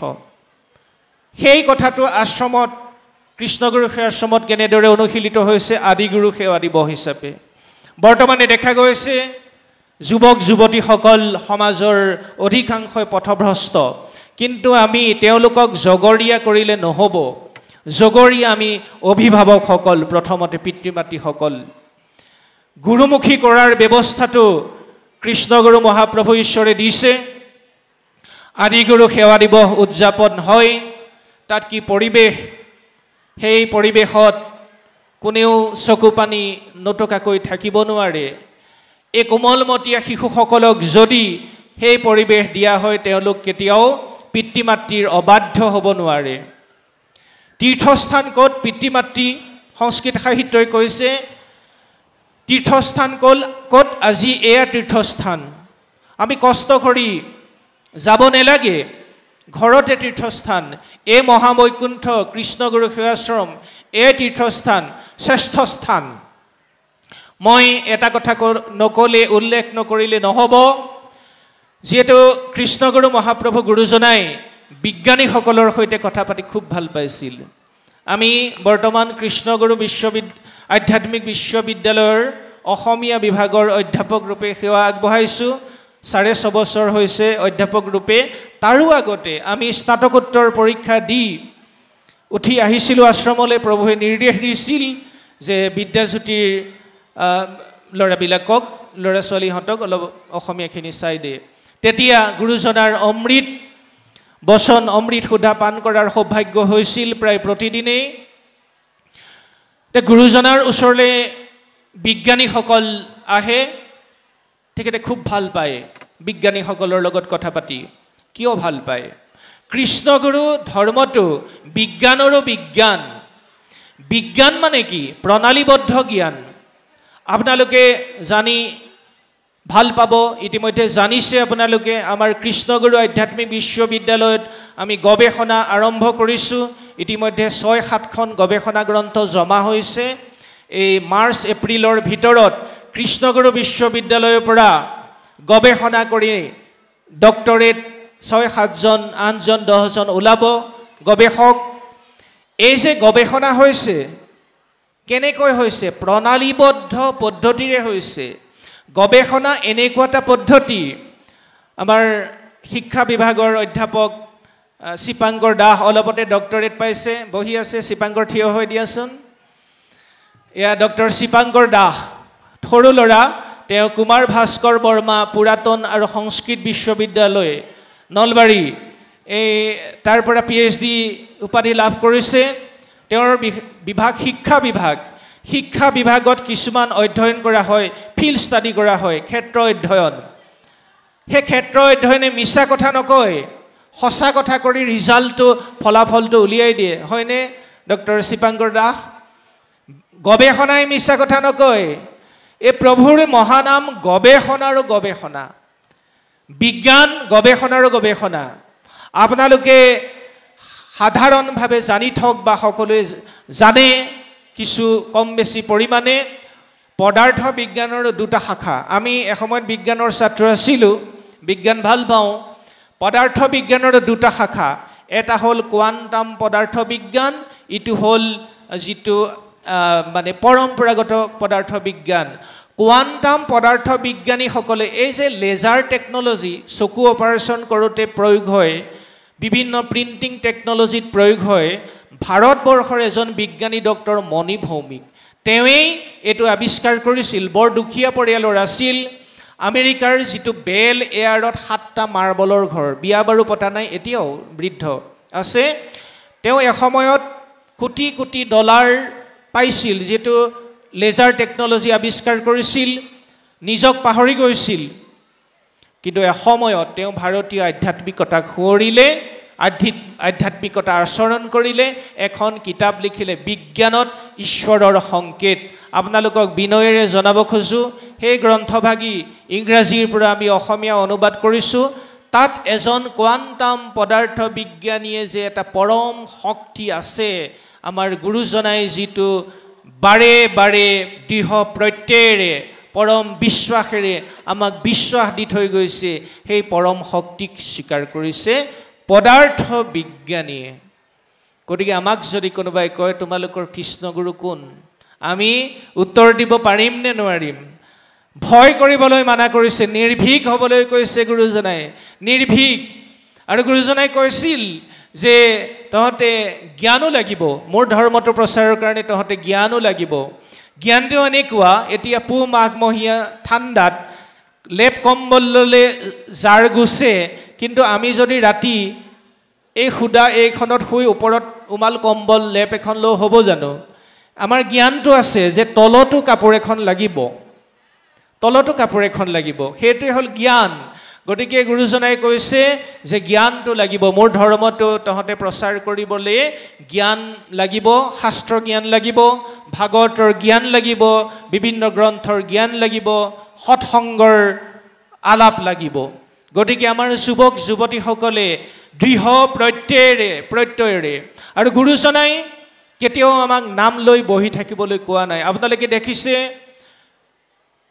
সেই কথাটো আশ্ৰমত কৃষ্ণগুৰু সেৱা আশ্ৰমত কেনেদৰে অনুশীলিত হৈছে আদিগুৰু সেৱা দিৱস হিচাপে বৰ্তমানে দেখা গৈছে যুৱক যুৱতীসকল সমাজৰ অধিকাংশই পথভ্ৰষ্ট কিন্তু আমি তেওঁলোকক জগৰীয়া কৰিলে নহ'ব জগৰীয়া আমি অভিভাৱকসকল প্ৰথমতে পিতৃ মাতৃসকল গুৰুমুখী কৰাৰ ব্যৱস্থাটো কৃষ্ণগুৰু মহাপ্ৰভু ঈশ্বৰে দিছে আদিগুৰু সেৱা দিৱস উদযাপন হয় তাত কি পৰিৱেশ সেই পৰিৱেশত কোনেও চকু পানী নটকাকৈ থাকিব নোৱাৰে এই কোমলমতীয়া শিশুসকলক যদি সেই পৰিৱেশ দিয়া হয় তেওঁলোক কেতিয়াও পিতৃ মাতৃৰ অবাধ্য হ'ব নোৱাৰে তীৰ্থস্থান ক'ত পিতৃ মাতৃ সংস্কৃত সাহিত্যই কৈছে তীৰ্থস্থান ক'ত আজি এয়া তীৰ্থস্থান আমি কষ্ট কৰি যাব নালাগে ঘৰতে তীৰ্থস্থান এই মহাবৈকুণ্ঠ কৃষ্ণগুৰু সেৱাশ্ৰম এই তীৰ্থস্থান শ্ৰেষ্ঠ স্থান মই এটা কথা নকলে উল্লেখ নকৰিলে নহ'ব যেহেতু কৃষ্ণগুৰু মহাপ্ৰভু গুৰুজনাই বিজ্ঞানীসকলৰ সৈতে কথা পাতি খুব ভাল পাইছিল আমি বৰ্তমান কৃষ্ণগুৰু আধ্যাত্মিক বিশ্ববিদ্যালয়ৰ অসমীয়া বিভাগৰ অধ্যাপক ৰূপে সেৱা আগবঢ়াইছোঁ 6.5 বছৰ হৈছে অধ্যাপক ৰূপে তাৰো আগতে আমি স্নাতকোত্তৰ পৰীক্ষা দি উঠি আহিছিলোঁ আশ্ৰমলৈ প্ৰভুৱে নিৰ্দেশ দিছিল যে বিদ্যাজ্যোতিৰ ল'ৰাবিলাকক ল'ৰা ছোৱালীহঁতক অলপ অসমীয়াখিনি চাই দিয়ে তেতিয়া গুৰুজনাৰ অমৃত বচন অমৃত সুধা পান কৰাৰ সৌভাগ্য হৈছিল প্ৰায় প্ৰতিদিনেই গুৰুজনাৰ ওচৰলৈ বিজ্ঞানীসকল আহে তেখেতে খুব ভাল পায় বিজ্ঞানীসকলৰ লগত কথা পাতি কিয় ভাল পায় কৃষ্ণগুৰু ধৰ্মটো বিজ্ঞানৰো বিজ্ঞান মানে কি প্ৰণালীবদ্ধ জ্ঞান আপোনালোকে জানি ভাল পাব ইতিমধ্যে জানিছে আপোনালোকে আমাৰ কৃষ্ণগুৰু আধ্যাত্মিক বিশ্ববিদ্যালয়ত আমি গৱেষণা আৰম্ভ কৰিছোঁ ইতিমধ্যে 6-7খন গৱেষণা গ্ৰন্থ জমা হৈছে এই মাৰ্চ এপ্ৰিলৰ ভিতৰত কৃষ্ণগুৰু বিশ্ববিদ্যালয়ৰ পৰা গৱেষণা কৰি ডক্টৰেট 6-7জন 8জন 10জন ওলাব গৱেষক এই যে গৱেষণা হৈছে কেনেকৈ হৈছে প্ৰণালীবদ্ধ পদ্ধতিৰে হৈছে গৱেষণা এনেকুৱা এটা পদ্ধতি আমাৰ শিক্ষা বিভাগৰ অধ্যাপক শিপাংকৰ দাস অলপতে ডক্টৰেট পাইছে বহি আছে শিপাংকৰ থিয় হৈ দিয়াচোন এয়া ডক্টৰ শিপাংকৰ দাস সৰু ল'ৰা তেওঁ কুমাৰ ভাস্কৰ বৰ্মা পুৰাতন আৰু সংস্কৃত বিশ্ববিদ্যালয় নলবাৰী এই তাৰ পৰা PhD উপাধি লাভ কৰিছে তেওঁৰ বিভাগ শিক্ষা বিভাগত কিছুমান অধ্যয়ন কৰা হয় ফিল্ড ষ্টাডি কৰা হয় ক্ষেত্ৰ অধ্যয়ন সেই ক্ষেত্ৰ অধ্যয়নে মিছা কথা নকয় সঁচা কথা কৰি ৰিজাল্টটো ফলাফলটো উলিয়াই দিয়ে হয়নে ডক্টৰ শিপাংকৰ দাস গৱেষণাই মিছা কথা নকয় এই প্ৰভুৰ মহানাম গৱেষণাৰো গৱেষণা বিজ্ঞান গৱেষণাৰো গৱেষণা আপোনালোকে সাধাৰণভাৱে জানি থক বা সকলোৱে জানে কিছু কম বেছি পৰিমাণে পদাৰ্থ বিজ্ঞানৰ দুটা শাখা আমি এসময়ত বিজ্ঞানৰ ছাত্ৰ আছিলোঁ বিজ্ঞান ভাল পাওঁ পদাৰ্থ বিজ্ঞানৰ দুটা শাখা এটা হ'ল কোৱান্টাম পদাৰ্থ বিজ্ঞান ইটো হ'ল যিটো মানে পৰম্পৰাগত পদাৰ্থ বিজ্ঞান কোৱান্টাম পদাৰ্থ বিজ্ঞানীসকলে এই যে লেজাৰ টেকন'লজি চকু অপাৰেশ্যন কৰোঁতে প্ৰয়োগ হয় বিভিন্ন প্ৰিণ্টিং টেকন'লজিত প্ৰয়োগ হয় ভাৰতবৰ্ষৰ এজন বিজ্ঞানী ডক্টৰ মণি ভৌমিক তেওঁৱেই এইটো আৱিষ্কাৰ কৰিছিল বৰ দুখীয়া পৰিয়ালৰ আছিল আমেৰিকাৰ যিটো বেল এয়াৰত 7টা মাৰ্বলৰ ঘৰ বিয়া বাৰু পতা নাই এতিয়াও বৃদ্ধ আছে তেওঁ এসময়ত কোটি কোটি ডলাৰ পাইছিল যেটো লেজাৰ টেকন'লজি আৱিষ্কাৰ কৰিছিল নিজক পাহৰি গৈছিল কিন্তু এসময়ত তেওঁ ভাৰতীয় আধ্যাত্মিকতাক সুঁৱৰিলে আধ্যাত্মিকতা আচৰণ কৰিলে এখন কিতাপ লিখিলে বিজ্ঞানত ঈশ্বৰৰ সংকেত আপোনালোকক বিনয়েৰে জনাব খোজো সেই গ্ৰন্থভাগী ইংৰাজীৰ পৰা আমি অসমীয়া অনুবাদ কৰিছো তাত এজন কোৱান্টাম পদাৰ্থ বিজ্ঞানীয়ে যে এটা পৰম শক্তি আছে আমাৰ গুৰুজনাই যিটো বাৰে বাৰে দৃঢ় প্ৰত্যয়েৰে পৰম বিশ্বাসেৰে আমাক বিশ্বাস দি থৈ গৈছে সেই পৰম শক্তিক স্বীকাৰ কৰিছে পদাৰ্থ বিজ্ঞানীয়ে গতিকে আমাক যদি কোনোবাই কয় তোমালোকৰ কৃষ্ণগুৰু কোন আমি উত্তৰ দিব পাৰিম নে নোৱাৰিম ভয় কৰিবলৈ মানা কৰিছে নিৰ্ভীক হ'বলৈ কৈছে গুৰুজনাই নিৰ্ভীক আৰু গুৰুজনাই কৈছিল যে তহতে জ্ঞানো লাগিব মোৰ ধৰ্মটো প্ৰচাৰৰ কাৰণে তহতে জ্ঞানো লাগিব জ্ঞানটো এনেকুৱা এতিয়া পুহ মাঘমহীয়া ঠাণ্ডাত লেপ কম্বললৈ জাৰ গুছে কিন্তু আমি যদি ৰাতি এই খুদা এইখনত শুই ওপৰত উমাল কম্বল লেপ এখন লৈ হ'ব জানো আমাৰ জ্ঞানটো আছে যে তলতো কাপোৰ এখন লাগিব সেইটোৱে হ'ল জ্ঞান গতিকে গুৰুজনাই কৈছে যে জ্ঞানটো লাগিব মোৰ ধৰ্মটো তহতে প্ৰচাৰ কৰিবলৈ জ্ঞান লাগিব শাস্ত্ৰ জ্ঞান লাগিব ভাগৱতৰ জ্ঞান লাগিব বিভিন্ন গ্ৰন্থৰ জ্ঞান লাগিব সৎসংগৰ আলাপ লাগিব গতিকে আমাৰ যুৱক যুৱতীসকলে দৃঢ় প্ৰত্যয়েৰে আৰু গুৰুজনাই কেতিয়াও আমাক নাম লৈ বহি থাকিবলৈ কোৱা নাই আপোনালোকে দেখিছে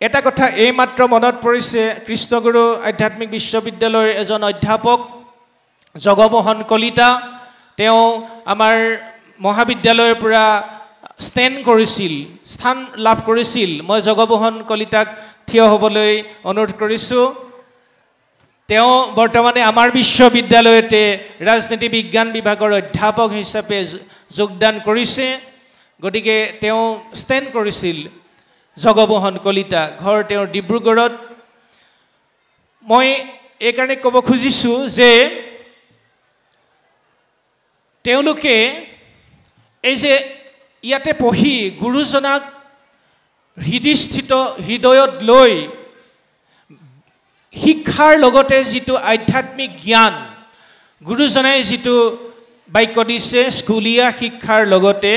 এটা কথা এই মাত্ৰ মনত পৰিছে কৃষ্ণগুৰু আধ্যাত্মিক বিশ্ববিদ্যালয়ৰ এজন অধ্যাপক জগমোহন কলিতা তেওঁ আমাৰ মহাবিদ্যালয়ৰ পৰা স্থান লাভ কৰিছিল মই জগমোহন কলিতাক থিয় হ'বলৈ অনুৰোধ কৰিছোঁ তেওঁ বৰ্তমানে আমাৰ বিশ্ববিদ্যালয়তে ৰাজনীতি বিজ্ঞান বিভাগৰ অধ্যাপক হিচাপে যোগদান কৰিছে গতিকে তেওঁ ষ্টেণ্ড কৰিছিল জগমোহন কলিতা ঘৰ তেওঁৰ ডিব্ৰুগড়ত মই এই কাৰণে ক'ব খুজিছোঁ যে তেওঁলোকে এই যে ইয়াতে পঢ়ি গুৰুজনাক হৃদয়ত লৈ শিক্ষাৰ লগতে যিটো আধ্যাত্মিক জ্ঞান গুৰুজনাই যিটো বাক্য দিছে স্কুলীয়া শিক্ষাৰ লগতে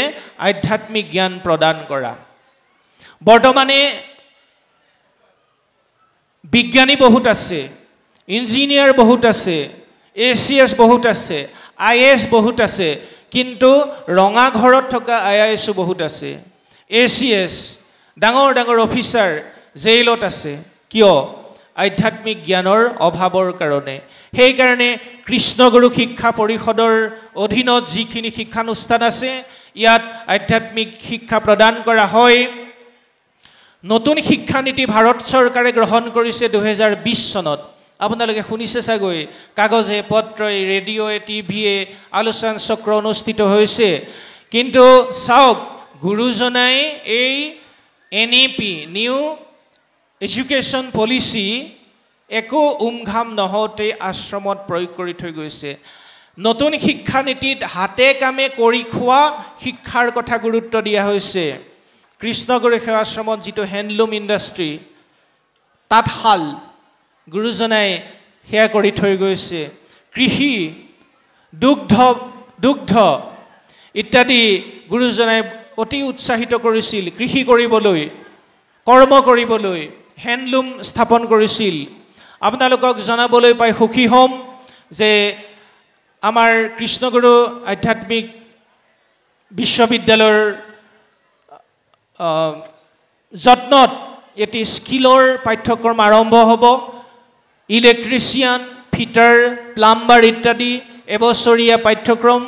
আধ্যাত্মিক জ্ঞান প্ৰদান কৰা বৰ্তমানে বিজ্ঞানী বহুত আছে ইঞ্জিনিয়াৰ বহুত আছে ACS বহুত আছে IAS বহুত আছে কিন্তু ৰঙা ঘৰত থকা IAS বহুত আছে ACS ডাঙৰ ডাঙৰ অফিচাৰ জেইলত আছে কিয় আধ্যাত্মিক জ্ঞানৰ অভাৱৰ কাৰণে সেই কাৰণে কৃষ্ণগুৰু শিক্ষা পৰিষদৰ অধীনত যিখিনি শিক্ষানুষ্ঠান আছে ইয়াত আধ্যাত্মিক শিক্ষা প্ৰদান কৰা হয় নতুন শিক্ষানীতি ভাৰত চৰকাৰে গ্ৰহণ কৰিছে 2020 চনত আপোনালোকে শুনিছে চাগৈ কাগজে পত্ৰই ৰেডিঅ'য়ে টিভিয়ে আলোচনা চক্ৰ অনুষ্ঠিত হৈছে কিন্তু চাওক গুৰুজনাই এই NEP নিউ এডুকেশ্যন পলিচি একো উমঘাম নহওঁতে আশ্ৰমত প্ৰয়োগ কৰি থৈ গৈছে নতুন শিক্ষানীতিত হাতে কামে কৰি খোৱা শিক্ষাৰ কথা গুৰুত্ব দিয়া হৈছে কৃষ্ণগুৰু সেৱাশ্ৰমত যিটো হেণ্ডলুম ইণ্ডাষ্ট্ৰী তাঁতশাল গুৰুজনাই সেয়া কৰি থৈ গৈছে কৃষি দুগ্ধ ইত্যাদি গুৰুজনাই অতি উৎসাহিত কৰিছিল কৃষি কৰিবলৈ কৰ্ম কৰিবলৈ হেণ্ডলুম স্থাপন কৰিছিল আপোনালোকক জনাবলৈ পাই সুখী হ'ম যে আমাৰ কৃষ্ণগুৰু আধ্যাত্মিক বিশ্ববিদ্যালয়ৰ যত্নত এটি স্কিলৰ পাঠ্যক্ৰম আৰম্ভ হ'ব ইলেক্ট্ৰিচিয়ান ফিটাৰ প্লাম্বাৰ ইত্যাদি এবছৰীয়া পাঠ্যক্ৰম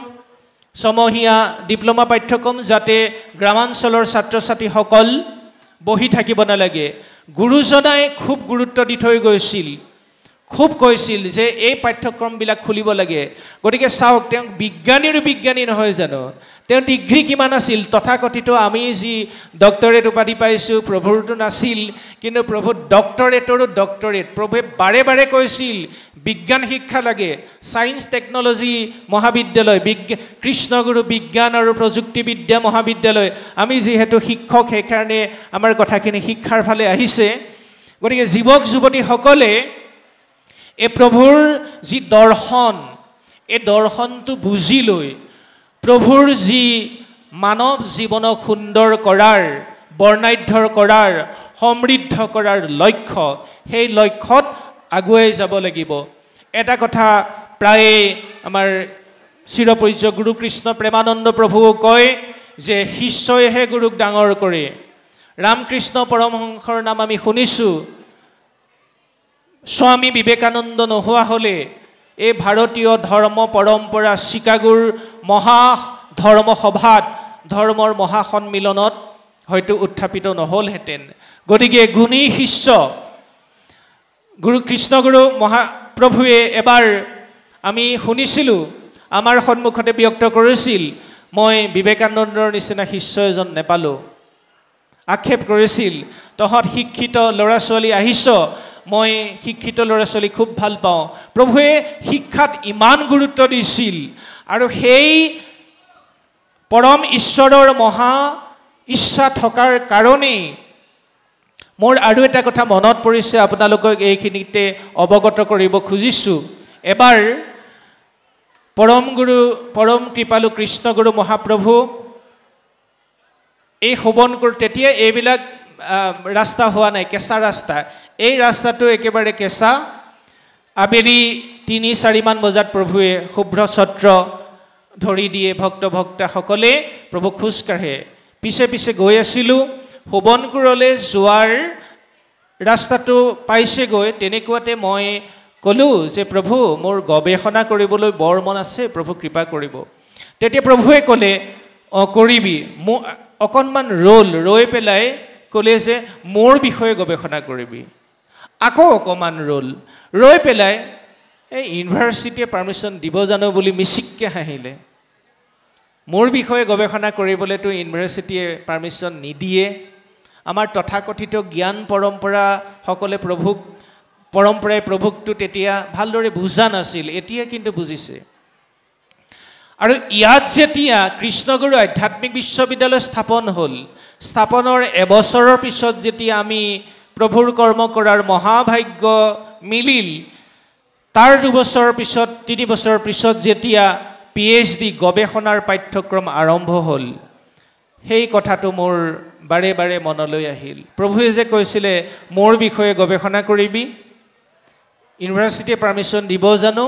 ছমহীয়া ডিপ্ল'মা পাঠ্যক্ৰম যাতে গ্ৰামাঞ্চলৰ ছাত্ৰ ছাত্ৰীসকল বহি থাকিব নালাগে গুৰুজনাই খুব গুৰুত্ব দি থৈ গৈছিল খুব কৈছিল যে এই পাঠ্যক্ৰমবিলাক খুলিব লাগে গতিকে চাওক তেওঁ বিজ্ঞানী নহয় জানো তেওঁ ডিগ্ৰী কিমান আছিল তথাকথিত আমি যি ডক্টৰেট উপাধি পাইছোঁ প্ৰভুৰটো নাছিল কিন্তু প্ৰভু ডক্টৰেটৰো ডক্টৰেট প্ৰভুৱে বাৰে বাৰে কৈছিল বিজ্ঞান শিক্ষা লাগে সায়েন্স টেকনলজি মহাবিদ্যালয় কৃষ্ণগুৰু বিজ্ঞান আৰু প্ৰযুক্তিবিদ্যা মহাবিদ্যালয় আমি যিহেতু শিক্ষক সেইকাৰণে আমাৰ কথাখিনি শিক্ষাৰ ফালে আহিছে গতিকে যুৱক যুৱতীসকলে এই প্ৰভুৰ যি দৰ্শন এই দৰ্শনটো বুজি লৈ প্ৰভুৰ যি মানৱ জীৱনক সুন্দৰ কৰাৰ বৰ্ণাঢ্যৰ কৰাৰ সমৃদ্ধ কৰাৰ লক্ষ্য সেই লক্ষ্যত আগুৱাই যাব লাগিব এটা কথা প্ৰায় আমাৰ চিৰপূজ্য গুৰু কৃষ্ণ প্ৰেমানন্দ প্ৰভুও কয় যে শিষ্যইহে গুৰুক ডাঙৰ কৰে ৰামকৃষ্ণ পৰমহংসৰ নাম আমি শুনিছোঁ স্বামী বিবেকানন্দ নোহোৱা হ'লে এই ভাৰতীয় ধৰ্ম পৰম্পৰা চিকাগোৰ মহা ধৰ্ম সভাত ধৰ্মৰ মহা সন্মিলনত হয়তো উত্থাপিত নহ'লহেঁতেন গতিকে গুণী শিষ্য গুৰু কৃষ্ণগুৰু মহাপ্ৰভুৱে এবাৰ আমি শুনিছিলোঁ আমাৰ সন্মুখতে ব্যক্ত কৰিছিল মই বিবেকানন্দৰ নিচিনা শিষ্য এজন নেপালোঁ আক্ষেপ কৰিছিল তহঁত শিক্ষিত ল'ৰা ছোৱালী আহিছ মই শিক্ষিত ল'ৰা ছোৱালী খুব ভাল পাওঁ প্ৰভুৱে শিক্ষাত ইমান গুৰুত্ব দিছিল আৰু সেই পৰম ঈশ্বৰৰ মহা ইচ্ছা থকাৰ কাৰণেই মোৰ আৰু এটা কথা মনত পৰিছে আপোনালোকক এইখিনিতে অৱগত কৰিব খুজিছোঁ এবাৰ পৰম কৃপালু কৃষ্ণগুৰু মহাপ্ৰভু এই শোভনপুৰ তেতিয়া এইবিলাক ৰাস্তা হোৱা নাই কেঁচা ৰাস্তা এই ৰাস্তাটো একেবাৰে কেঁচা আবেলি ৩-৪ মান বজাত প্ৰভুৱে শুভ্ৰ ছত্ৰ ধৰি দিয়ে ভক্তসকলে প্ৰভু খোজ কাঢ়ে পিছে পিছে গৈ আছিলোঁ শোভনপুৰলৈ যোৱাৰ ৰাস্তাটো পাইছেগৈ তেনেকুৱাতে মই ক'লোঁ যে প্ৰভু মোৰ গৱেষণা কৰিবলৈ বৰ মন আছে প্ৰভু কৃপা কৰিব তেতিয়া প্ৰভুৱে ক'লে কৰিবি অকণমান ৰৈ পেলাই ক'লে যে মোৰ বিষয়ে গৱেষণা কৰিবি আকৌ অকণমান ৰৈ পেলাই এই ইউনিভাৰ্চিটিয়ে পাৰ্মিশ্যন দিব জানো বুলি মিচিককৈ হাঁহিলে মোৰ বিষয়ে গৱেষণা কৰিবলৈতো ইউনিভাৰ্চিটিয়ে পাৰ্মিশ্যন নিদিয়ে আমাৰ তথাকথিত জ্ঞান পৰম্পৰাসকলে পৰম্পৰাই প্ৰভুকটো তেতিয়া ভালদৰে বুজা নাছিল এতিয়া কিন্তু বুজিছে আৰু ইয়াত যেতিয়া কৃষ্ণগুৰু আধ্যাত্মিক বিশ্ববিদ্যালয় স্থাপন হ'ল স্থাপনৰ এবছৰৰ পিছত যেতিয়া আমি প্ৰভুৰ কৰ্ম কৰাৰ মহাভাগ্য মিলিল তাৰ 2 বছৰৰ পিছত 3 বছৰৰ পিছত যেতিয়া PhD গৱেষণাৰ পাঠ্যক্ৰম আৰম্ভ হ'ল সেই কথাটো মোৰ বাৰে বাৰে মনলৈ আহিল প্ৰভুৱে যে কৈছিলে মোৰ বিষয়ে গৱেষণা কৰিবি ইউনিভাৰ্চিটিয়ে পাৰ্মিশ্যন দিব জানো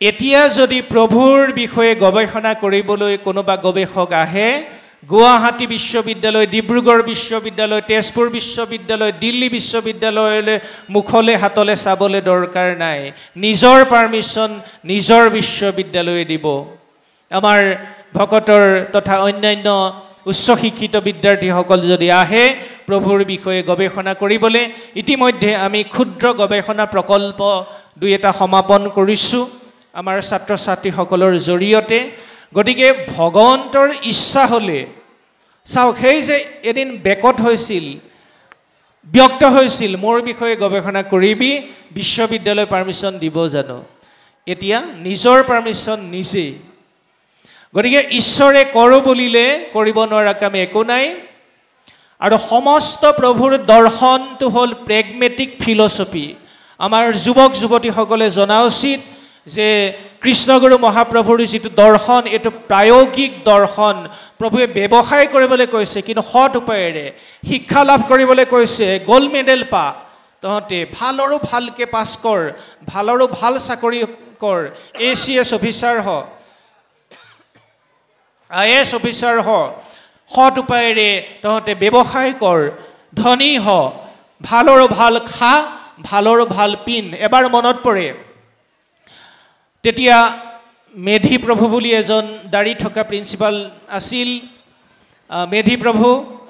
এতিয়া যদি প্ৰভুৰ বিষয়ে গৱেষণা কৰিবলৈ কোনোবা গৱেষক আহে গুৱাহাটী বিশ্ববিদ্যালয় ডিব্ৰুগড় বিশ্ববিদ্যালয় তেজপুৰ বিশ্ববিদ্যালয় দিল্লী বিশ্ববিদ্যালয়লৈ মুখলৈ হাতলৈ চাবলৈ দৰকাৰ নাই নিজৰ পাৰ্মিশ্যন নিজৰ বিশ্ববিদ্যালয়ে দিব আমাৰ ভকতৰ তথা অন্যান্য উচ্চ শিক্ষিত বিদ্যাৰ্থীসকল যদি আহে প্ৰভুৰ বিষয়ে গৱেষণা কৰিবলৈ ইতিমধ্যে আমি ক্ষুদ্ৰ গৱেষণা প্ৰকল্প 2-এটা সমাপন কৰিছোঁ আমাৰ ছাত্ৰ ছাত্ৰীসকলৰ জৰিয়তে গতিকে ভগৱন্তৰ ইচ্ছা হ'লে চাওক সেই যে এদিন বেকত হৈছিল ব্যক্ত হৈছিল মোৰ বিষয়ে গৱেষণা কৰিবি বিশ্ববিদ্যালয় পাৰ্মিশ্যন দিব জানো এতিয়া নিজৰ পাৰ্মিশ্যন নিজে গতিকে ঈশ্বৰে কৰোঁ বুলিলে কৰিব নোৱাৰা কাম একো নাই আৰু সমস্ত প্ৰভুৰ দৰ্শনটো হ'ল প্ৰেগমেটিক ফিলচফি আমাৰ যুৱক যুৱতীসকলে জনা উচিত যে কৃষ্ণগুৰু মহাপ্ৰভুৰ যিটো দৰ্শন এইটো প্ৰায়োগিক দৰ্শন প্ৰভুৱে ব্যৱসায় কৰিবলৈ কৈছে কিন্তু সৎ উপায়েৰে শিক্ষা লাভ কৰিবলৈ কৈছে গোল্ড মেডেল পা তহঁতে ভালৰো ভালকৈ পাছ কৰ ভালৰো ভাল চাকৰি কৰ ACS অফিচাৰ হ IAS অফিচাৰ হ সৎ উপায়েৰে তহঁতে ব্যৱসায় কৰ ধনী হ ভালৰো ভাল খা ভালৰো ভাল পিন এবাৰ মনত পৰে তেতিয়া মেধি প্ৰভু বুলি এজন দাড়ি থকা প্ৰিন্সিপাল আছিল। মেধি প্ৰভু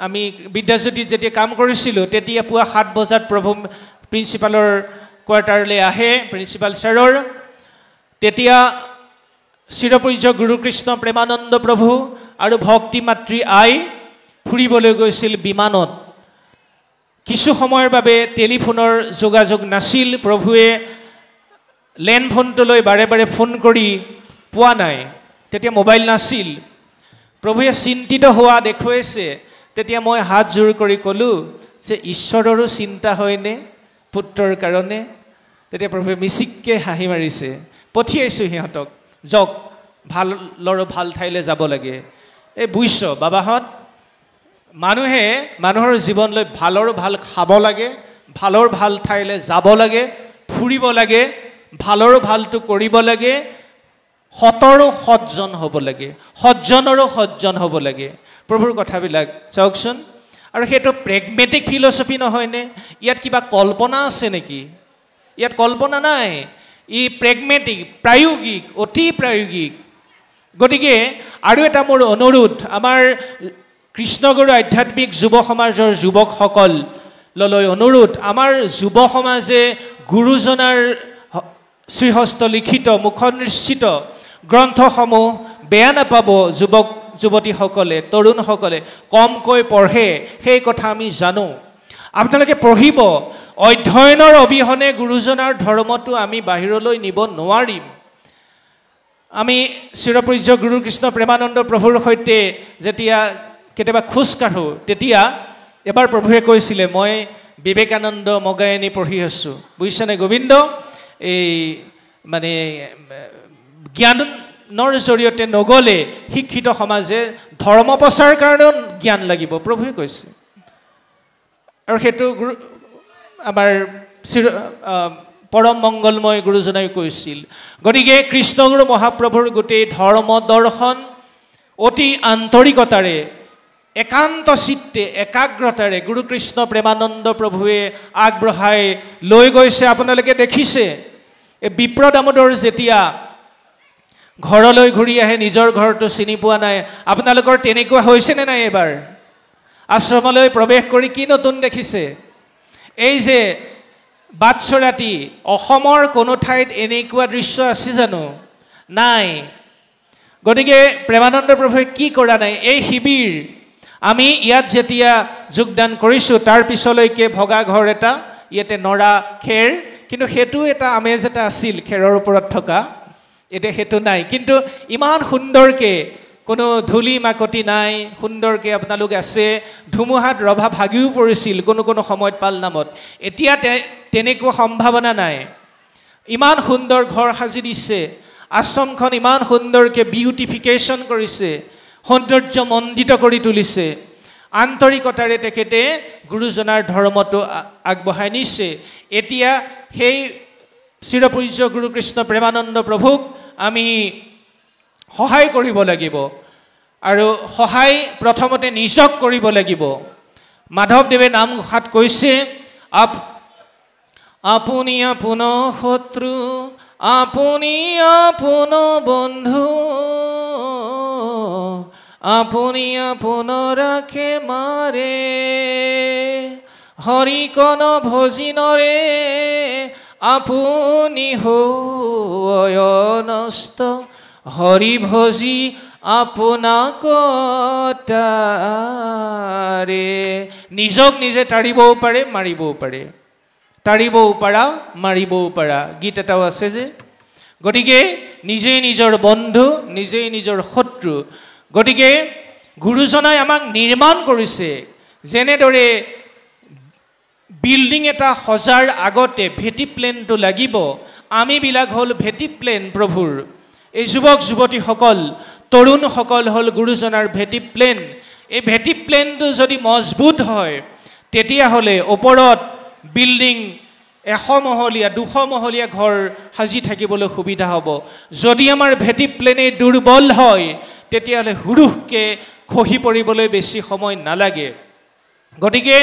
আমি বিদ্যাজ্যোতিত যেতিয়া কাম কৰিছিলোঁ তেতিয়া পুৱা 7 বজাত প্ৰভু প্ৰিন্সিপালৰ কোৱাৰ্টাৰলৈ আহে, প্ৰিন্সিপাল ছাৰৰ। তেতিয়া চিৰপূজ্য গুৰুকৃষ্ণ প্ৰেমানন্দ প্ৰভু আৰু ভক্তি মাতৃ আই ফুৰিবলৈ গৈছিল বিমানত। কিছু সময়ৰ বাবে টেলিফোনৰ যোগাযোগ নাছিল। প্ৰভুৱে লেণ্ড ফোনটোলৈ বাৰে বাৰে ফোন কৰি পোৱা নাই, তেতিয়া মোবাইল নাছিল। প্ৰভুৱে চিন্তিত হোৱা দেখুৱাইছে। তেতিয়া মই হাত জোৰ কৰি ক'লোঁ যে ঈশ্বৰৰো চিন্তা হয়নে পুত্ৰৰ কাৰণে? তেতিয়া প্ৰভুৱে মিচিককৈ হাঁহি মাৰিছে। পঠিয়াইছোঁ সিহঁতক, যাওক ভালৰো ভাল ঠাইলৈ যাব লাগে। এই বুজিছ বাবাহঁত, মানুহে মানুহৰ জীৱনলৈ ভালৰো ভাল খাব লাগে, ভালৰ ভাল ঠাইলৈ যাব লাগে, ফুৰিব লাগে, ভালৰো ভালটো কৰিব লাগে, সতৰো সজ্জন হ'ব লাগে, সজ্জনৰো সজ্জন হ'ব লাগে। প্ৰভুৰ কথাবিলাক চাওকচোন। আৰু সেইটো প্ৰেগমেটিক ফিলচফি নহয়নে? ইয়াত কিবা কল্পনা আছে নেকি? ইয়াত কল্পনা নাই, ই প্ৰেগমেটিক, প্ৰায়োগিক, অতি প্ৰায়োগিক। গতিকে আৰু এটা মোৰ অনুৰোধ আমাৰ কৃষ্ণগুৰু আধ্যাত্মিক যুৱ সমাজৰ যুৱকসকললৈ অনুৰোধ, আমাৰ যুৱ সমাজে গুৰুজনাৰ শ্ৰীহস্ত লিখিত মুখনিশ্চিত গ্ৰন্থসমূহ বেয়া নাপাব। যুৱক যুৱতীসকলে, তৰুণসকলে কমকৈ পঢ়ে, সেই কথা আমি জানো। আপোনালোকে পঢ়িব। অধ্যয়নৰ অবিহনে গুৰুজনাৰ ধৰ্মটো আমি বাহিৰলৈ নিব নোৱাৰিম। আমি চিৰপূজ্য গুৰুকৃষ্ণ প্ৰেমানন্দ প্ৰভুৰ সৈতে যেতিয়া কেতিয়াবা খোজ কাঢ়োঁ, তেতিয়া এবাৰ প্ৰভুৱে কৈছিলে, মই বিবেকানন্দ মগায়নী পঢ়ি আছোঁ, বুজিছেনে গোবিন্দ? এই মানে জ্ঞানৰ জৰিয়তে নগ'লে শিক্ষিত সমাজে ধৰ্ম প্ৰচাৰ কাৰণেও জ্ঞান লাগিব, প্ৰভুৱে কৈছে। আৰু সেইটো আমাৰ পৰম মংগলময় গুৰুজনাই কৈছিল। গতিকে কৃষ্ণগুৰু মহাপ্ৰভুৰ গোটেই ধৰ্ম দৰ্শন অতি আন্তৰিকতাৰে, একান্ত চিত্তে, একাগ্ৰতাৰে গুৰুকৃষ্ণ প্ৰেমানন্দ প্ৰভুৱে আগবঢ়াই লৈ গৈছে। আপোনালোকে দেখিছে, এই বিপ্ৰ দামোদৰ যেতিয়া ঘৰলৈ ঘূৰি আহে, নিজৰ ঘৰটো চিনি পোৱা নাই। আপোনালোকৰ তেনেকুৱা হৈছেনে নাই? এবাৰ আশ্ৰমলৈ প্ৰৱেশ কৰি কি নতুন দেখিছে? এই যে বাটচৰাতি, অসমৰ কোনো ঠাইত এনেকুৱা দৃশ্য আছে জানো? নাই। গতিকে প্ৰেমানন্দ প্ৰভুৱে কি কৰা নাই? এই শিবিৰ আমি ইয়াত যেতিয়া যোগদান কৰিছোঁ, তাৰ পিছলৈকে ভগা ঘৰ এটা, ইয়াতে নৰা খেৰ, কিন্তু সেইটো এটা আমেজ এটা আছিল খেৰৰ ওপৰত থকা। এতিয়া সেইটো নাই, কিন্তু ইমান সুন্দৰকৈ, কোনো ধূলি মাকতি নাই, সুন্দৰকৈ আপোনালোক আছে। ধুমুহাত ৰভা ভাগিও পৰিছিল কোনো কোনো সময়ত পাল নামত। এতিয়া তেনেকুৱা সম্ভাৱনা নাই। ইমান সুন্দৰ ঘৰ সাজি দিছে, আশ্ৰমখন ইমান সুন্দৰকৈ বিউটিফিকেশ্যন কৰিছে, সৌন্দৰ্যমণ্ডিত কৰি তুলিছে। আন্তৰিকতাৰে তেখেতে গুৰুজনাৰ ধৰ্মটো আগবঢ়াই নিছে। এতিয়া সেই চিৰপূজ্য গুৰুকৃষ্ণ প্ৰেমানন্দ প্ৰভুক আমি সহায় কৰিব লাগিব, আৰু সহায় প্ৰথমতে নিজক কৰিব লাগিব। মাধৱদেৱে নামঘোষাত কৈছে, আপুনি আপোন শত্ৰু, আপুনি আপোন বন্ধু, আপুনি আপোন ৰাখে মাৰে, হৰিকণ ভজিনৰে আপুনি হয় নষ্ট, হৰি ভজি আপোনাক তাৰে। নিজক নিজে তাৰিবও পাৰে, মাৰিবও পাৰে, তাৰিবও পাৰা, মাৰিবও পাৰা, গীত এটাও আছে যে। গতিকে নিজেই নিজৰ বন্ধু, নিজেই নিজৰ শত্ৰু। গতিকে গুৰুজনাই আমাক নিৰ্মাণ কৰিছে। যেনেদৰে বিল্ডিং এটা সজাৰ আগতে ভেটি প্লেনটো লাগিব, আমিবিলাক হ'ল ভেটি প্লেন প্ৰভুৰ। এই যুৱক যুৱতীসকল, তৰুণসকল হ'ল গুৰুজনাৰ ভেটি প্লেন। এই ভেটি প্লেনটো যদি মজবুত হয়, তেতিয়াহ'লে ওপৰত বিল্ডিং 100 মহলীয়া 200 মহলীয়া ঘৰ সাজি থাকিবলৈ সুবিধা হ'ব। যদি আমাৰ ভেটি প্লেনেই দুৰ্বল হয়, তেতিয়াহ'লে হুৰুহকৈ খহি পৰিবলৈ বেছি সময় নালাগে। গতিকে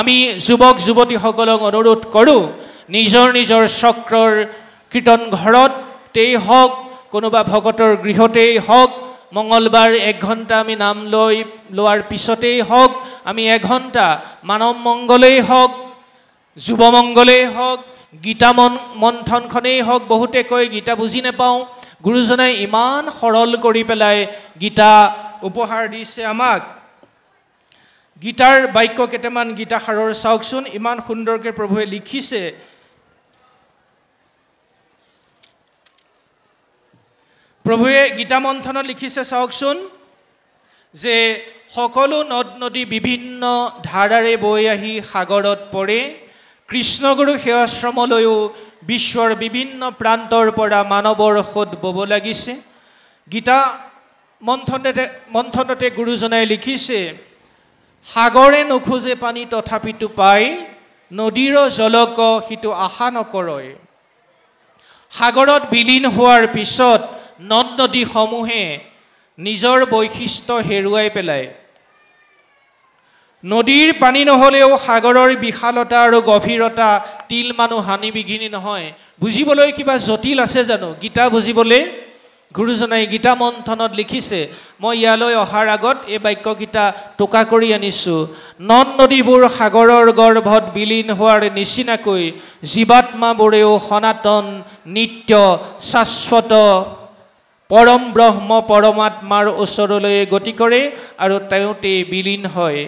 আমি যুৱক যুৱতীসকলক অনুৰোধ কৰোঁ, নিজৰ নিজৰ চক্ৰৰ কীৰ্তন ঘৰতেই হওক, কোনোবা ভকতৰ গৃহতেই হওক মঙ্গলবাৰ 1 ঘণ্টা আমি নাম লোৱাৰ পিছতেই হওক আমি 1 ঘণ্টা মানৱ মংগলেই হওক যুৱ মংগলেই হওক গীতা মন্থনখনেই হওক বহুতে কয় গীতা বুজি নাপাওঁ গুৰুজনাই ইমান সৰল কৰি পেলাই গীতা উপহাৰ দিছে আমাক গীতাৰ বাক্য কেইটামান গীতা সাৰৰ চাওকচোন ইমান সুন্দৰকৈ প্ৰভুৱে লিখিছে প্ৰভুৱে গীতা মন্থনত লিখিছে চাওকচোন যে সকলো নদ নদী বিভিন্ন ধাৰাৰে বৈ আহি সাগৰত পৰে কৃষ্ণগুৰু সেৱাশ্ৰমলৈও বিশ্বৰ বিভিন্ন প্ৰান্তৰ পৰা মানৱৰ সোধ বব লাগিছে গীতা মন্থনতে গুৰুজনাই লিখিছে সাগৰে নোখোজে পানী তথাপিতো পায় নদীৰ জলক সিটো আশা নকৰয় সাগৰত বিলীন হোৱাৰ পিছত নদ নদীসমূহে নিজৰ বৈশিষ্ট্য হেৰুৱাই পেলায় নদীৰ পানী নহলেও সাগৰৰ বিশালতা আৰু গভীৰতা তিল মানুহ হানি বিঘিনি নহয় বুজিবলৈ কিবা জটিল আছে জানো গীতা বুজিবলৈ গুৰুজনাই গীতা মন্থনত লিখিছে মই ইয়ালৈ অহাৰ আগত এই বাক্য গীতা টোকা কৰি আনিছো নদ নদীবোৰ সাগৰৰ গৰ্ভত বিলীন হোৱাৰ নিচিনাকৈ জীৱাত্মাবোৰেও সনাতন নিত্য শাশ্বত পৰম ব্ৰহ্ম পৰমাত্মাৰ ওচৰলৈ গতি কৰে আৰু তেওঁতে বিলীন হয়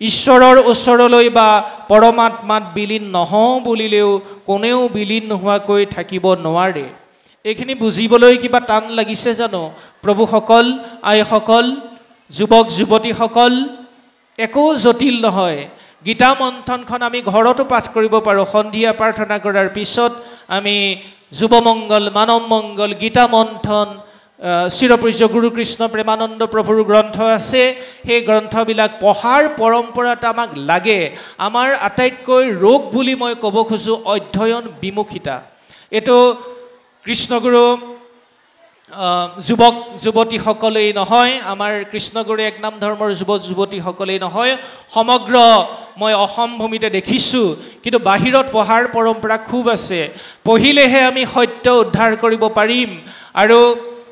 ঈশ্বৰৰ ওচৰলৈ বা পৰমাত্মাত বিলীন নহওঁ বুলিলেও কোনেও বিলীন নোহোৱাকৈ থাকিব নোৱাৰে এইখিনি বুজিবলৈ কিবা টান লাগিছে জানো প্ৰভুসকল আইসকল যুৱক যুৱতীসকল একো জটিল নহয় গীতা মন্থনখন আমি ঘৰতো পাঠ কৰিব পাৰোঁ সন্ধিয়া প্ৰাৰ্থনা কৰাৰ পিছত আমি যুৱ মংগল মানৱ মংগল গীতা মন্থন চিৰপূজ্য গুৰু কৃষ্ণ প্ৰেমানন্দ প্ৰভুৰ গ্ৰন্থ আছে সেই গ্ৰন্থবিলাক পঢ়াৰ পৰম্পৰাটো আমাক লাগে আমাৰ আটাইতকৈ ৰোগ বুলি মই ক'ব খোজো অধ্যয়ন বিমুখিতা এইটো কৃষ্ণগুৰু যুৱক যুৱতীসকলেই নহয় আমাৰ কৃষ্ণগুৰু এক নাম ধৰ্মৰ যুৱক যুৱতীসকলেই নহয় সমগ্ৰ মই অসম ভূমিতে দেখিছোঁ কিন্তু বাহিৰত পঢ়াৰ পৰম্পৰা খুব আছে পঢ়িলেহে আমি সত্য উদ্ধাৰ কৰিব পাৰিম আৰু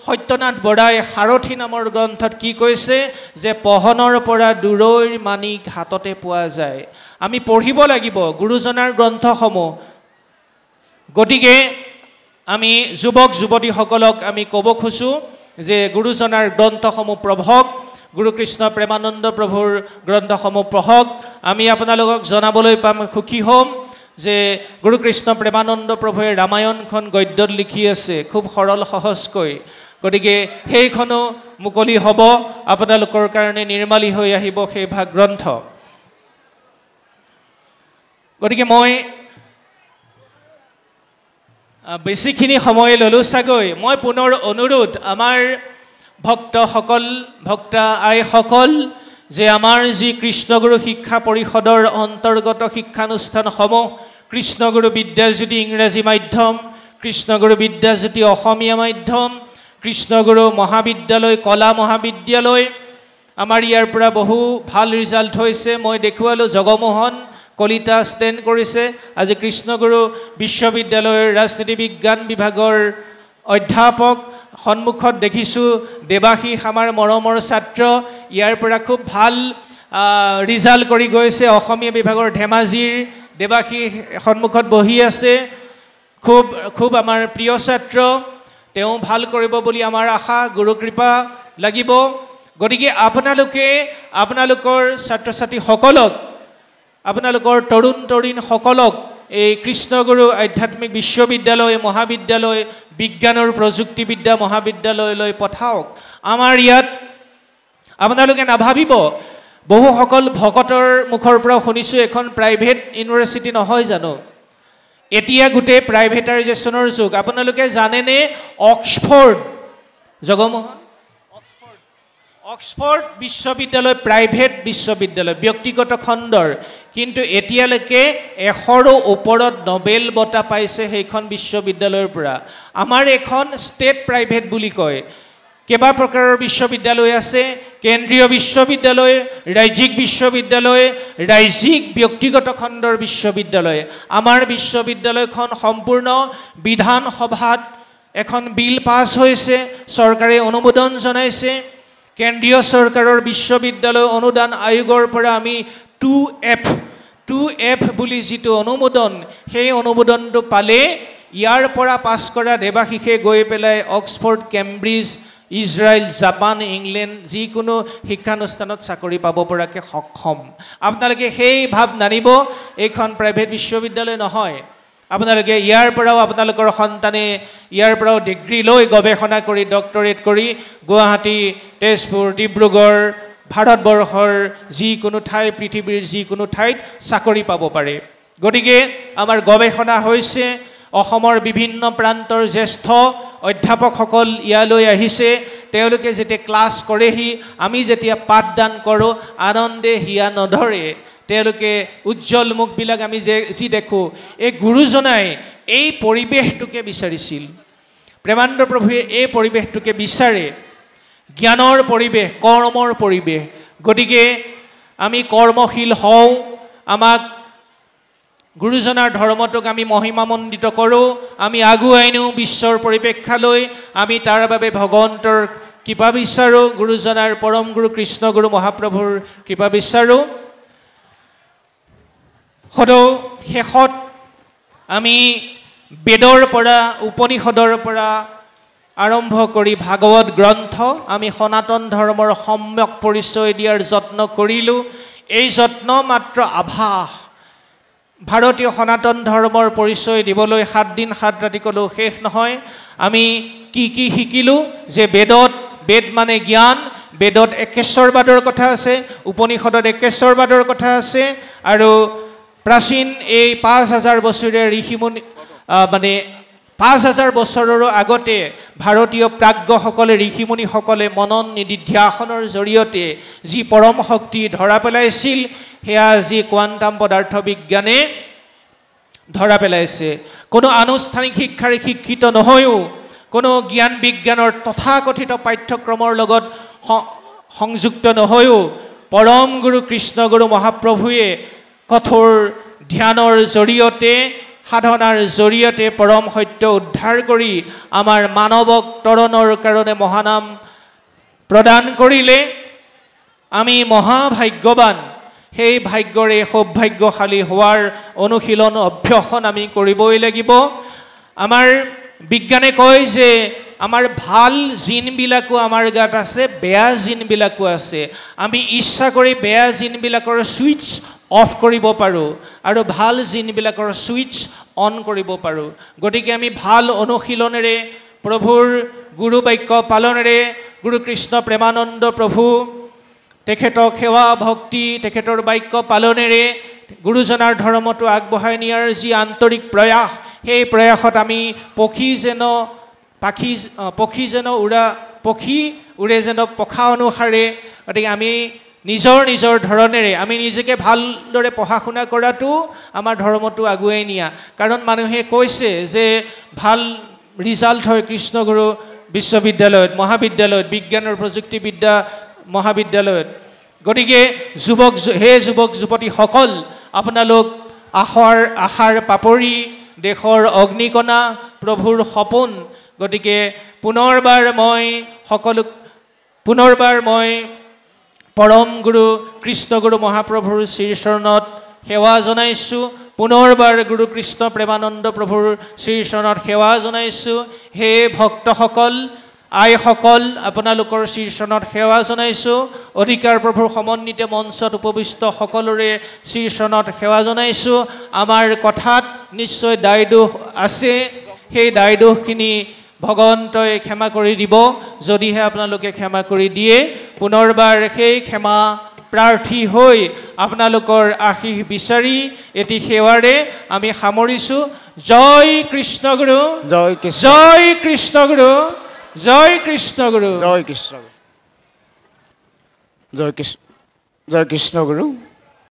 সত্যনাথ বৰাই সাৰথী নামৰ গ্ৰন্থত কি কৈছে যে পহনৰ পৰা দূৰৈৰ মানিক হাততে পোৱা যায় আমি পঢ়িব লাগিব গুৰুজনাৰ গ্ৰন্থসমূহ গতিকে আমি যুৱক যুৱতীসকলক আমি ক'ব খোজো যে গুৰুজনাৰ গ্ৰন্থসমূহ পঢ়ক গুৰু কৃষ্ণ প্ৰেমানন্দ প্ৰভুৰ গ্ৰন্থসমূহ পঢ়ক আমি আপোনালোকক জনাবলৈ পাম সুখী হ'ম যে গুৰু কৃষ্ণ প্ৰেমানন্দ প্ৰভুৱে ৰামায়ণখন গদ্যত লিখি আছে খুব সৰল সহজকৈ গতিকে সেইখনো মুকলি হ'ব আপোনালোকৰ কাৰণে নিৰ্মালী হৈ আহিব সেই ভাগ গ্ৰন্থ গতিকে মই বেছিখিনি সময় ললো চাগৈ মই পুনৰ অনুৰোধ আমাৰ ভক্তসকল ভক্তা আইসকল যে আমাৰ যি কৃষ্ণগুৰু শিক্ষা পৰিষদৰ অন্তৰ্গত শিক্ষানুষ্ঠানসমূহ কৃষ্ণগুৰু বিদ্যাজ্যোতি ইংৰাজী মাধ্যম কৃষ্ণগুৰু বিদ্যাজ্যোতি অসমীয়া মাধ্যম কৃষ্ণগুৰু মহাবিদ্যালয় কলা মহাবিদ্যালয় আমাৰ ইয়াৰ পৰা বহু ভাল ৰিজাল্ট হৈছে মই দেখুৱালো জগমোহন কলিতা ষ্টেণ্ড কৰিছে আজি কৃষ্ণগুৰু বিশ্ববিদ্যালয়ৰ ৰাজনীতি বিজ্ঞান বিভাগৰ অধ্যাপক সন্মুখত দেখিছোঁ দেৱাশীষ আমাৰ মৰমৰ ছাত্ৰ ইয়াৰ পৰা খুব ভাল ৰিজাল্ট কৰি গৈছে অসমীয়া বিভাগৰ ধেমাজিৰ দেৱাশীষ সন্মুখত বহি আছে খুব আমাৰ প্ৰিয় ছাত্ৰ তেওঁ ভাল কৰিব বুলি আমাৰ আশা গুৰু কৃপা লাগিব গতিকে আপোনালোকৰ ছাত্ৰ ছাত্ৰীসকলক আপোনালোকৰ তৰুণ তৰুণীসকলক এই কৃষ্ণগুৰু আধ্যাত্মিক বিশ্ববিদ্যালয় মহাবিদ্যালয় বিজ্ঞান আৰু প্ৰযুক্তিবিদ্যা মহাবিদ্যালয়লৈ পঠাওক আমাৰ ইয়াত আপোনালোকে নাভাবিব বহুসকল ভকতৰ মুখৰ পৰা শুনিছোঁ এখন প্ৰাইভেট ইউনিভাৰ্চিটি নহয় জানো এতিয়া গোটেই প্ৰাইভেটাইজেশ্যনৰ যুগ আপোনালোকে জানেনে অক্সফৰ্ড জগমোহন অক্সফৰ্ড বিশ্ববিদ্যালয় প্ৰাইভেট বিশ্ববিদ্যালয় ব্যক্তিগত খণ্ডৰ কিন্তু এতিয়ালৈকে 100ৰো ওপৰত নোবেল বঁটা পাইছে সেইখন বিশ্ববিদ্যালয়ৰ পৰা আমাৰ এখন ষ্টেট প্ৰাইভেট বুলি কয় কেবা প্ৰকাৰৰ বিশ্ববিদ্যালয় আছে কেন্দ্ৰীয় বিশ্ববিদ্যালয় ৰাজ্যিক বিশ্ববিদ্যালয় ৰাজ্যিক ব্যক্তিগত খণ্ডৰ বিশ্ববিদ্যালয় আমাৰ বিশ্ববিদ্যালয়খন সম্পূৰ্ণ বিধানসভাত এখন বিল পাছ হৈছে, চৰকাৰে অনুমোদন জনাইছে। কেন্দ্ৰীয় চৰকাৰৰ বিশ্ববিদ্যালয় অনুদান আয়োগৰ পৰা আমি 2F বুলি যিটো অনুমোদন, সেই অনুমোদনটো পালে ইয়াৰ পৰা পাছ কৰা দেৱাশীষে গৈ পেলাই Oxford, Cambridge, Israel, Japan, England যিকোনো শিক্ষানুষ্ঠানত চাকৰি পাব পৰাকৈ সক্ষম। আপোনালোকে সেই ভাৱ নানিব এইখন প্ৰাইভেট বিশ্ববিদ্যালয় নহয়। আপোনালোকে ইয়াৰ পৰাও আপোনালোকৰ সন্তানে ইয়াৰ পৰাও ডিগ্ৰী লৈ গৱেষণা কৰি ডক্টৰেট কৰি গুৱাহাটী, তেজপুৰ, ডিব্ৰুগড়, ভাৰতবৰ্ষৰ যিকোনো ঠাই, পৃথিৱীৰ যিকোনো ঠাইত চাকৰি পাব পাৰে। গতিকে আমাৰ গৱেষণা হৈছে, অসমৰ বিভিন্ন প্ৰান্তৰ জ্যেষ্ঠ অধ্যাপকসকল ইয়ালৈ আহিছে। তেওঁলোকে যেতিয়া ক্লাছ কৰেহি, আমি যেতিয়া পাঠদান কৰোঁ, আনন্দে হিয়া নধৰে। তেওঁলোকে উজ্জ্বল মুখবিলাক আমি যি দেখোঁ, এই গুৰুজনাই এই পৰিৱেশটোকে বিচাৰিছিল। প্ৰেমানন্দ প্ৰভুৱে এই পৰিৱেশটোকে বিচাৰে, জ্ঞানৰ পৰিৱেশ, কৰ্মৰ পৰিৱেশ। গতিকে আমি কৰ্মশীল হওঁ, আমাক গুৰুজনাৰ ধৰ্মটোক আমি মহিমামণ্ডিত কৰোঁ, আমি আগুৱাই নিওঁ বিশ্বৰ পৰিপ্ৰেক্ষালৈ। আমি তাৰ বাবে ভগৱন্তৰ কৃপা বিচাৰোঁ, গুৰুজনাৰ পৰম গুৰু কৃষ্ণগুৰু মহাপ্ৰভুৰ কৃপা বিচাৰোঁ। সদৌ শেষত আমি বেদৰ পৰা, উপনিষদৰ পৰা আৰম্ভ কৰি ভাগৱত গ্ৰন্থ আমি সনাতন ধৰ্মৰ সম্যক পৰিচয় দিয়াৰ যত্ন কৰিলোঁ। এই যত্ন মাত্ৰ আভাস। ভাৰতীয় সনাতন ধৰ্মৰ পৰিচয় দিবলৈ 7 দিন 7 ৰাতি ক'লেও শেষ নহয়। আমি কি শিকিলোঁ যে বেদ মানে জ্ঞান, বেদত একেশ্বৰবাদৰ কথা আছে, উপনিষদত একেশ্বৰবাদৰ কথা আছে। আৰু প্ৰাচীন এই 5000 বছৰীয়া ঋষিমুনি মানে 5000 বছৰৰো আগতে ভাৰতীয় প্ৰাজ্ঞসকলে, ঋষিমুনিসকলে মনন নিদিধ্যাসনৰ জৰিয়তে যি পৰম শক্তি ধৰা পেলাইছিল, সেয়া আজি কোৱাণ্টাম পদাৰ্থ বিজ্ঞানে ধৰা পেলাইছে। কোনো আনুষ্ঠানিক শিক্ষাৰে শিক্ষিত নহৈও, কোনো জ্ঞান বিজ্ঞানৰ তথাকথিত পাঠ্যক্ৰমৰ লগত সংযুক্ত নহৈও, পৰম গুৰু কৃষ্ণগুৰু মহাপ্ৰভুৱে কঠোৰ ধ্যানৰ জৰিয়তে, সাধনাৰ জৰিয়তে পৰম সত্য উদ্ধাৰ কৰি আমাৰ মানৱক তৰণৰ কাৰণে মহানাম প্ৰদান কৰিলে। আমি মহাভাগ্যৱান। সেই ভাগ্যৰে সৌভাগ্যশালী হোৱাৰ অনুশীলন, অভ্যাসন আমি কৰিবই লাগিব। আমাৰ বিজ্ঞানে কয় যে আমাৰ ভাল জিনবিলাকো আমাৰ গাত আছে, বেয়া জিনবিলাকো আছে। আমি ইচ্ছা কৰি বেয়া জিনবিলাকৰ ছুইচ অফ কৰিব পাৰোঁ আৰু ভাল জিনবিলাকৰ ছুইচ অন কৰিব পাৰোঁ। গতিকে আমি ভাল অনুশীলনেৰে, প্ৰভুৰ গুৰু বাক্য পালনেৰে, গুৰু কৃষ্ণ প্ৰেমানন্দ প্ৰভু তেখেতক সেৱা ভক্তি, তেখেতৰ বাক্য পালনেৰে গুৰুজনাৰ ধৰ্মটো আগবঢ়াই নিয়াৰ যি আন্তৰিক প্ৰয়াস, সেই প্ৰয়াসত আমি পক্ষী উৰে যেন পখা অনুসাৰে। গতিকে আমি নিজৰ ধৰণেৰে আমি নিজকে ভালদৰে পঢ়া শুনা কৰাটো আমাৰ ধৰ্মটো আগুৱাই নিয়া। কাৰণ মানুহে কৈছে যে ভাল ৰিজাল্ট হয় কৃষ্ণগুৰু বিশ্ববিদ্যালয়ত, মহাবিদ্যালয়ত, বিজ্ঞানৰ প্ৰযুক্তিবিদ্যা মহাবিদ্যালয়ত। গতিকে যুৱক যুৱতীসকল, আপোনালোক আশাৰ পাপৰি, দেশৰ অগ্নিকণা, প্ৰভুৰ সপোন। গতিকে পুনৰবাৰ মই পৰম গুৰু কৃষ্ণগুৰু মহাপ্ৰভুৰ শ্ৰীচৰণত সেৱা জনাইছোঁ। পুনৰবাৰ গুৰু কৃষ্ণ প্ৰেমানন্দ প্ৰভুৰ শ্ৰীচৰণত সেৱা জনাইছোঁ। হে ভক্তসকল, আইসকল, আপোনালোকৰ শ্ৰীচৰণত সেৱা জনাইছোঁ। অধিকাৰ প্ৰভুৰ সমন্বিত মঞ্চত উপবিষ্ট সকলোৰে শ্ৰীচৰণত সেৱা জনাইছোঁ। আমাৰ কথাত নিশ্চয় দায় দোষ আছে, সেই দায় দোষখিনি ভগৱন্তই ক্ষমা কৰি দিব, যদিহে আপোনালোকে ক্ষমা কৰি দিয়ে। পুনৰবাৰ সেই ক্ষমা প্ৰাৰ্থী হৈ আপোনালোকৰ আশীষ বিচাৰি এটি সেৱাৰে আমি সামৰিছোঁ। জয় কৃষ্ণগুৰু, জয় কৃষ্ণগুৰু, জয় কৃষ্ণগুৰু,
জয় কৃষ্ণগুৰু।